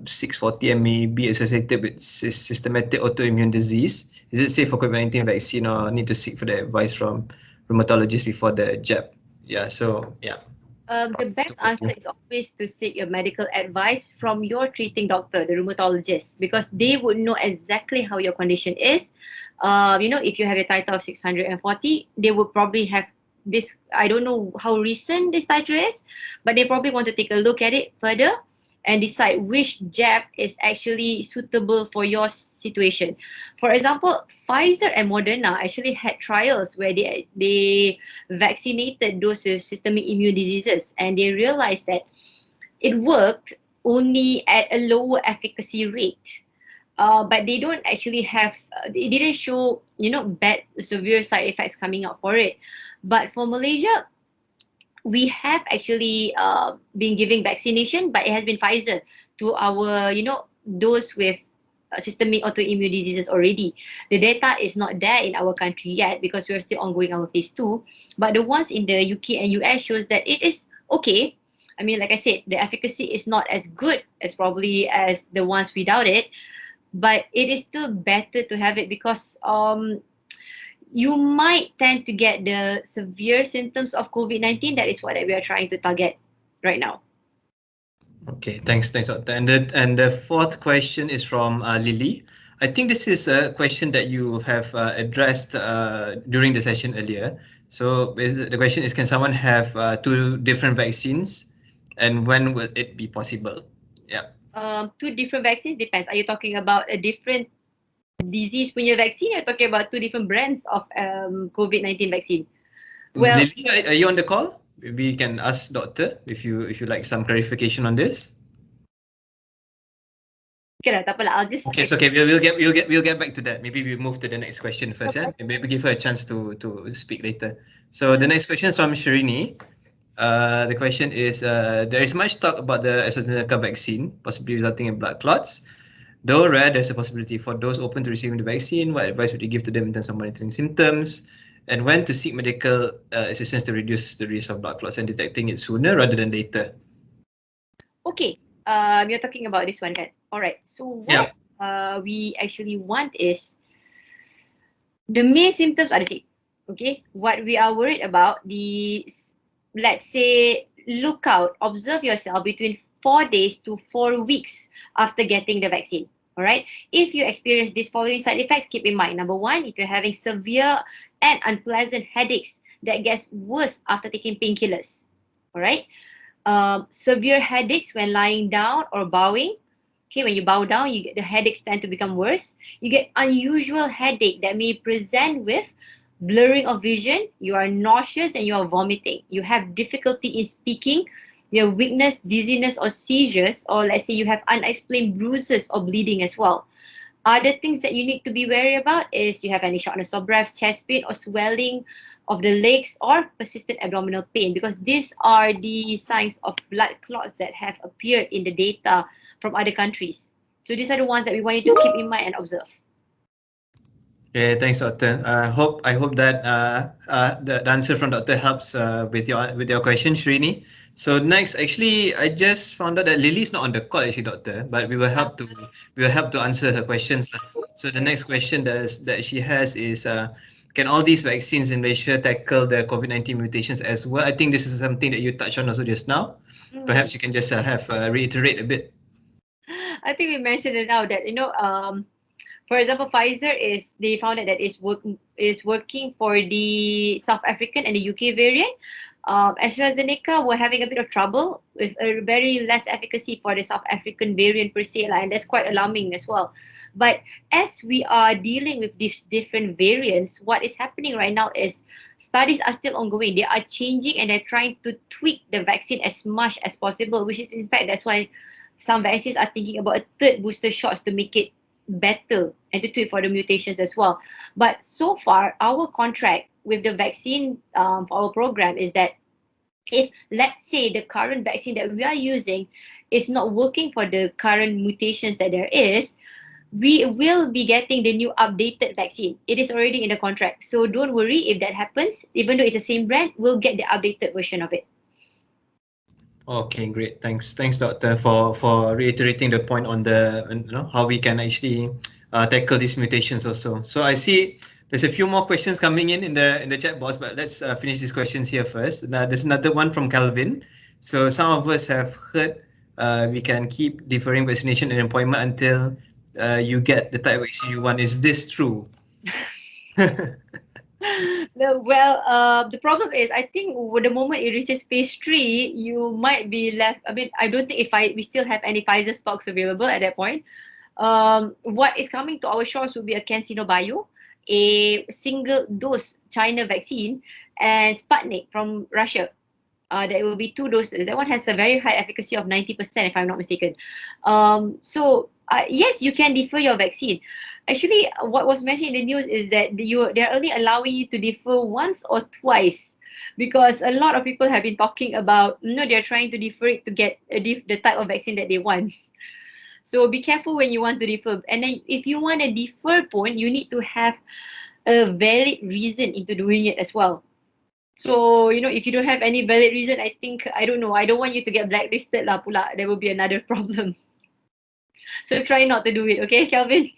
640 and may be associated with systematic autoimmune disease. Is it safe for COVID-19 vaccine, or need to seek for the advice from rheumatologists before the jab? Yeah, so yeah. The best answer is always to seek your medical advice from your treating doctor, the rheumatologist, because they would know exactly how your condition is. If you have a titer of 640, they would probably have this. I don't know how recent this titer is, but they probably want to take a look at it further and decide which jab is actually suitable for your situation. For example, Pfizer and Moderna actually had trials where they vaccinated those with systemic immune diseases, and they realized that it worked only at a lower efficacy rate. But they don't actually have, they didn't show, bad severe side effects coming out for it. But for Malaysia, we have actually been giving vaccination, but it has been Pfizer to our, those with systemic autoimmune diseases already. The data is not there in our country yet because we're still ongoing our phase 2. But the ones in the UK and US shows that it is okay. I mean, like I said, the efficacy is not as good as probably as the ones without it, but it is still better to have it because you might tend to get the severe symptoms of COVID-19. That is what we are trying to target right now. Okay, thanks, Doctor. And the fourth question is from Lily. I think this is a question that you have addressed during the session earlier. So the question is, can someone have two different vaccines, and when will it be possible? Yeah. Two different vaccines depends. Are you talking about a different disease punya vaccine? You're talking about two different brands of COVID-19 vaccine. Well, Lily, are you on the call? Maybe you can ask Doctor if you like some clarification on this. okay lah, tak apalah. I'll just. Okay, so okay, we'll get back to that. Maybe we move to the next question first, yeah? Maybe give her a chance to speak later. So the next question is from Shirini. The question is, there is much talk about the AstraZeneca vaccine possibly resulting in blood clots. Though rare, there's a possibility for those open to receiving the vaccine. What advice would you give to them in terms of monitoring symptoms, and when to seek medical assistance to reduce the risk of blood clots and detecting it sooner rather than later? Okay, you're talking about this one, kan? Alright, so what we actually want is the main symptoms are the same. Okay, what we are worried about, let's say, look out, observe yourself between 4 days to 4 weeks after getting the vaccine. All right. If you experience these following side effects, keep in mind. Number one, if you're having severe and unpleasant headaches that gets worse after taking painkillers. All right. Severe headaches when lying down or bowing. Okay, when you bow down, the headaches tend to become worse. You get unusual headache that may present with blurring of vision, you are nauseous, and you are vomiting. You have difficulty in speaking, you have weakness, dizziness, or seizures, or let's say you have unexplained bruises or bleeding as well. Other things that you need to be wary about is you have any shortness of breath, chest pain, or swelling of the legs, or persistent abdominal pain, because these are the signs of blood clots that have appeared in the data from other countries. So these are the ones that we want you to keep in mind and observe. Okay, thanks, Doctor. I hope that the answer from Doctor helps with your question, Shrini. So next, actually, I just found out that Lily's not on the call, actually, Doctor. But we will help to answer her questions lah. So the next question that she has is, can all these vaccines in Malaysia tackle the COVID-19 mutations as well? I think this is something that you touched on also just now. Perhaps you can just reiterate a bit. I think we mentioned it now that for example, Pfizer they found out that is working for the South African and the UK variant. AstraZeneca were having a bit of trouble with a very less efficacy for the South African variant per se, and that's quite alarming as well. But as we are dealing with these different variants, what is happening right now is studies are still ongoing. They are changing and they're trying to tweak the vaccine as much as possible, which is in fact that's why some vaccines are thinking about a third booster shots to make it better and to tweak for the mutations as well. But so far, our contract with the vaccine for our program is that if, let's say, the current vaccine that we are using is not working for the current mutations that there is, we will be getting the new updated vaccine. It is already in the contract. So don't worry if that happens. Even though it's the same brand, we'll get the updated version of it. Okay, great. Thanks, Doctor, for reiterating the point on how we can actually tackle these mutations also. So I see there's a few more questions coming in the chat box, but let's finish these questions here first. Now, there's another one from Calvin. So some of us have heard we can keep deferring vaccination and appointment until you get the type of vaccine you want. Is this true? No, well, the problem is, I think the moment it reaches phase 3, you might be left. I mean, I don't think we still have any Pfizer stocks available at that point. What is coming to our shores will be a CanSino Bio, a single dose China vaccine, and Sputnik from Russia. There will be 2 doses. That one has a very high efficacy of 90%, if I'm not mistaken. So yes, you can defer your vaccine. Actually, what was mentioned in the news is that they're only allowing you to defer once or twice, because a lot of people have been talking about, they're trying to defer it to get the type of vaccine that they want. So be careful when you want to defer. And then if you want to defer point, you need to have a valid reason into doing it as well. So, if you don't have any valid reason, I don't know, I don't want you to get blacklisted lah pula. There will be another problem. So try not to do it, okay, Kelvin?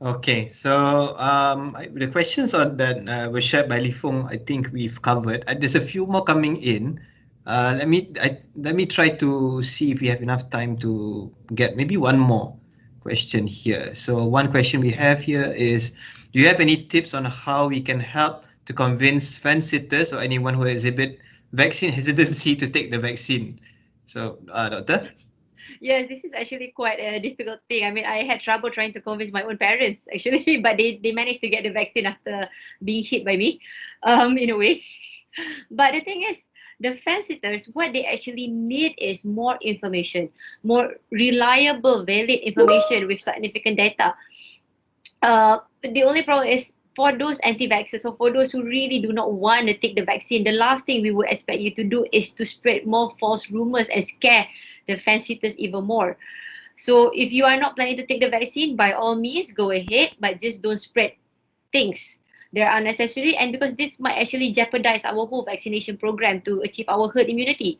Okay, so the questions that were shared by Li Feng, I think we've covered. There's a few more coming in. Let me try to see if we have enough time to get maybe one more question here. So one question we have here is, do you have any tips on how we can help to convince fence sitters or anyone who exhibit vaccine hesitancy to take the vaccine? So, Doctor? Yes, this is actually quite a difficult thing. I mean, I had trouble trying to convince my own parents, actually, but they managed to get the vaccine after being hit by me, in a way. But the thing is, the fence sitters, what they actually need is more information, more reliable, valid information with significant data. The only problem is for those anti-vaxxers or for those who really do not want to take the vaccine, the last thing we would expect you to do is to spread more false rumors and scare the fence sitters even more. So if you are not planning to take the vaccine, by all means, go ahead, but just don't spread things that are unnecessary, and because this might actually jeopardize our whole vaccination program to achieve our herd immunity.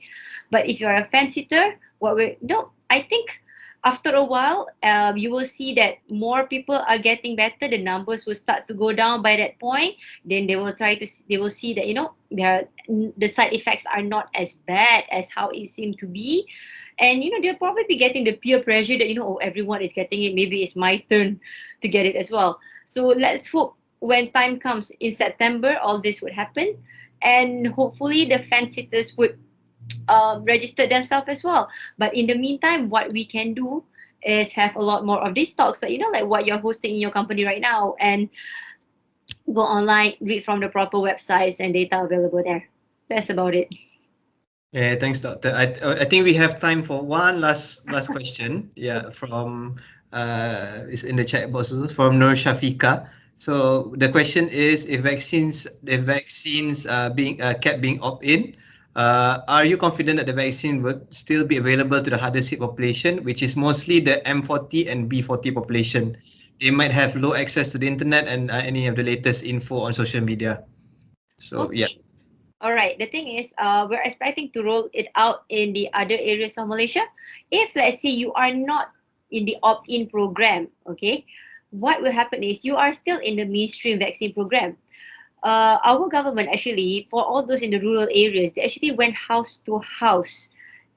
But if you are a fence sitter, I think after a while, you will see that more people are getting better. The numbers will start to go down by that point. Then they will see that the side effects are not as bad as how it seemed to be, and they'll probably be getting the peer pressure that oh, everyone is getting it. Maybe it's my turn to get it as well. So let's hope when time comes in September, all this would happen, and hopefully the fence sitters would register themselves as well. But in the meantime, what we can do is have a lot more of these talks, like like what you're hosting in your company right now, and go online, read from the proper websites and data available there. That's about it. Yeah, thanks, Doctor. I think we have time for one last question. Yeah, from is in the chat box also, from Nur Shafika. So the question is, if vaccines being kept being opt-in, are you confident that the vaccine would still be available to the hardest hit population, which is mostly the M40 and B40 population? They might have low access to the internet and any of the latest info on social media. So yeah. Okay. All right. The thing is, we're expecting to roll it out in the other areas of Malaysia. If let's say you are not in the opt-in program, okay, what will happen is you are still in the mainstream vaccine program. Our government actually, for all those in the rural areas, they actually went house to house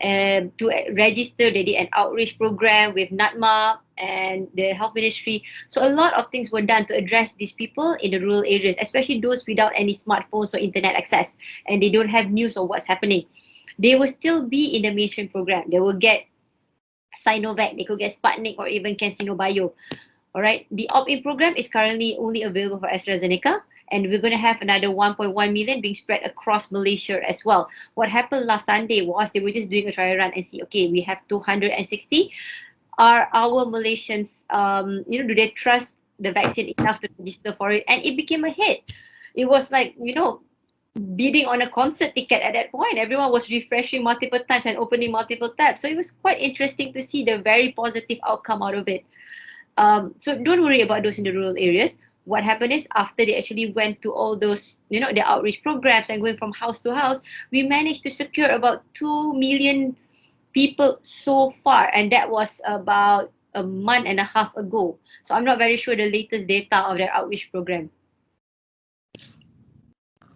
to register. They did an outreach program with NATMA and the health ministry. So a lot of things were done to address these people in the rural areas, especially those without any smartphones or internet access, and they don't have news of what's happening. They will still be in the mainstream program. They will get Sinovac, they could get Sputnik or even CanSino Bio. All right. The opt-in program is currently only available for AstraZeneca, and we're going to have another 1.1 million being spread across Malaysia as well. What happened last Sunday was they were just doing a trial run and see, okay, we have 260. Are our Malaysians, do they trust the vaccine enough to register for it? And it became a hit. It was like, bidding on a concert ticket at that point. Everyone was refreshing multiple times and opening multiple tabs. So it was quite interesting to see the very positive outcome out of it. So don't worry about those in the rural areas. What happened is after they actually went to all those, the outreach programs and going from house to house, we managed to secure about 2 million people so far. And that was about a month and a half ago. So I'm not very sure the latest data of their outreach program.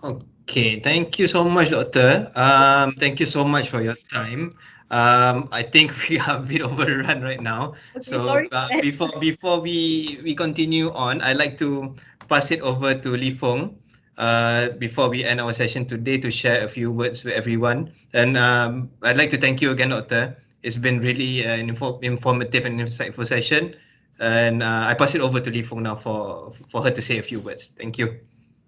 Okay, thank you so much, Doctor. Thank you so much for your time. I think we are a bit overrun right now. Okay, So sorry. For that. before we continue on, I'd like to pass it over to Li Feng. Before we end our session today, to share a few words with everyone. And I'd like to thank you again, Doctor. It's been really an informative and insightful session. And I pass it over to Li Feng now for her to say a few words. Thank you.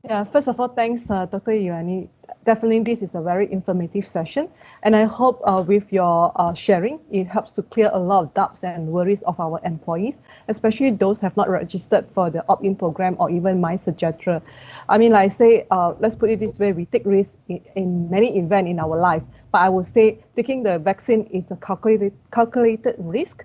Yeah, first of all, thanks, Dr. Elayni. Definitely, this is a very informative session, and I hope with your sharing, it helps to clear a lot of doubts and worries of our employees, especially those who have not registered for the opt-in program or even My Sejahtera. I mean, like I say, let's put it this way: we take risks in many events in our life, but I would say taking the vaccine is a calculated risk.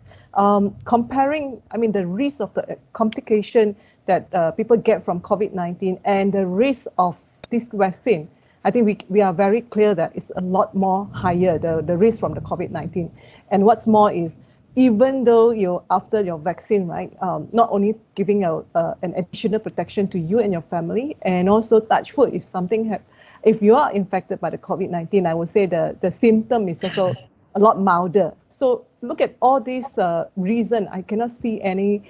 Comparing, I mean, the risk of the complication that people get from COVID-19 and the risk of this vaccine, I think we are very clear that it's a lot more higher, the risk from the COVID-19. And what's more is, even though you're after your vaccine, right, not only giving an additional protection to you and your family, and also touch wood, if you are infected by the COVID-19, I would say the symptom is also a lot milder. So look at all these reasons. I cannot see any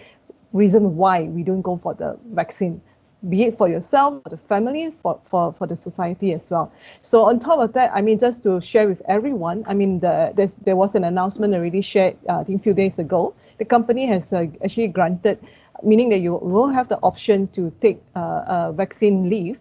reason why we don't go for the vaccine, be it for yourself, for the family, for the society as well. So on top of that, I mean, just to share with everyone, I mean, there was an announcement already shared, I think a few days ago. The company has actually granted, meaning that you will have the option to take a vaccine leave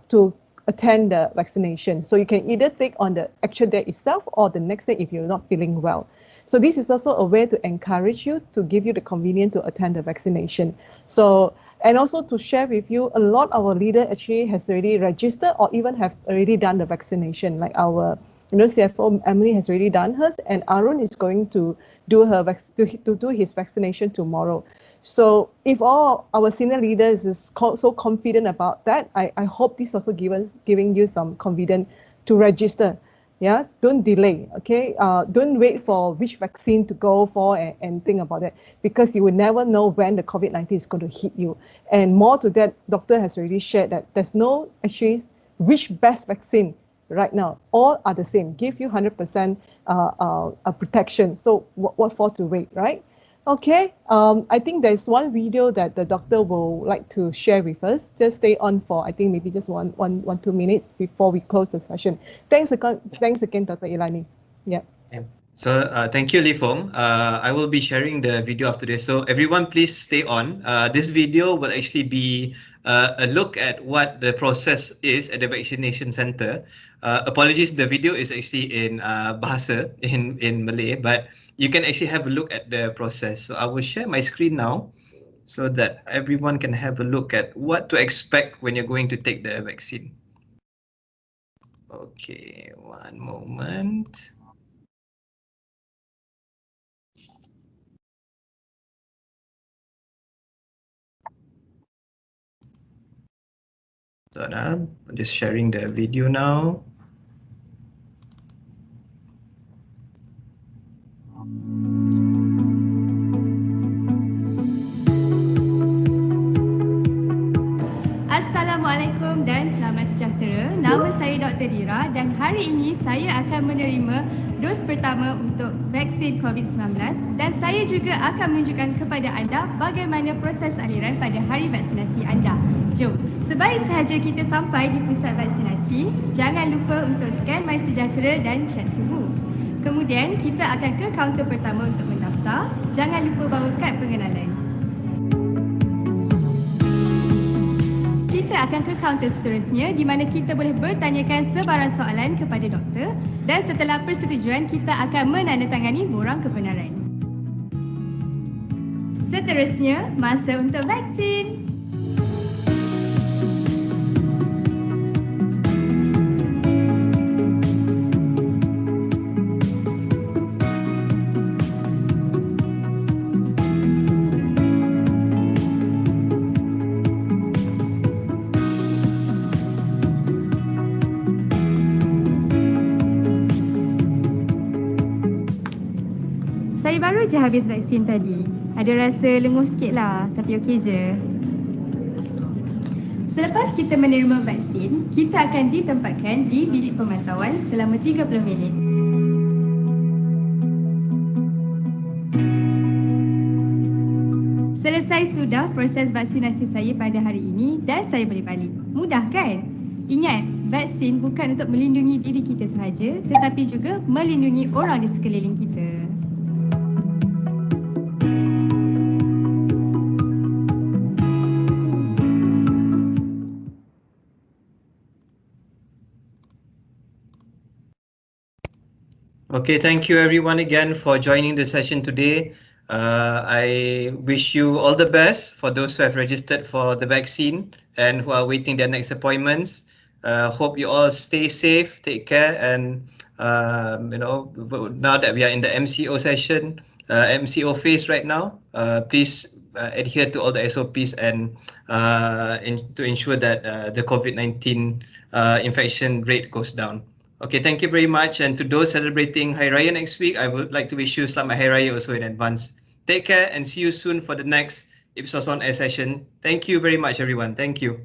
to attend the vaccination. So you can either take on the actual day itself or the next day if you're not feeling well. So this is also a way to encourage you, to give you the convenience to attend the vaccination. So, and also to share with you, a lot of our leader actually has already registered or even have already done the vaccination. Like our, CFO Emily has already done hers, and Arun is going to do to do his vaccination tomorrow. So if all our senior leaders is so confident about that, I hope this also giving you some confidence to register. Yeah, don't delay. Okay, don't wait for which vaccine to go for and think about it, because you will never know when the COVID-19 is going to hit you. And more to that, doctor has already shared that there's no actually which best vaccine right now. All are the same, give you 100% protection. So what for to wait, right? Okay, I think there's one video that the doctor will like to share with us. Just stay on for, I think, maybe just 2 minutes before we close the session. Thanks again, Dr. Elayni. Yeah. So thank you, Li Feng. I will be sharing the video after this. So everyone, please stay on. This video will actually be a look at what the process is at the vaccination center. Apologies, the video is actually in bahasa in Malay, but you can actually have a look at the process. So I will share my screen now so that everyone can have a look at what to expect when you're going to take the vaccine. Okay, one moment. I'm just sharing the video now. Assalamualaikum dan selamat sejahtera. Nama saya Dr. Dira dan hari ini saya akan menerima dos pertama untuk vaksin COVID-19 dan saya juga akan menunjukkan kepada anda bagaimana proses aliran pada hari vaksinasi anda. Jom, sebaik sahaja kita sampai di pusat vaksinasi, jangan lupa untuk scan MySejahtera dan cek suhu. Kemudian kita akan ke kaunter pertama untuk mendaftar. Jangan lupa bawa kad pengenalan. Kita akan ke kaunter seterusnya di mana kita boleh bertanyakan sebarang soalan kepada doktor dan setelah persetujuan kita akan menandatangani borang kebenaran. Seterusnya, masa untuk vaksin. Saya baru je habis vaksin tadi. Ada rasa lenguh sikit lah, tapi okey je. Selepas kita menerima vaksin, kita akan ditempatkan di bilik pemantauan selama 30 minit. Selesai sudah proses vaksinasi saya pada hari ini dan saya boleh balik. Mudah kan? Ingat, vaksin bukan untuk melindungi diri kita sahaja tetapi juga melindungi orang di sekeliling kita. Okay, thank you everyone again for joining the session today. I wish you all the best for those who have registered for the vaccine and who are waiting their next appointments. Hope you all stay safe, take care, and now that we are in the MCO session, MCO phase right now, please adhere to all the SOPs and to ensure that the COVID-19 infection rate goes down. Okay, thank you very much. And to those celebrating Hari Raya next week, I would like to wish you Selamat Hari Raya also in advance. Take care and see you soon for the next Ipsos On Air session. Thank you very much, everyone. Thank you.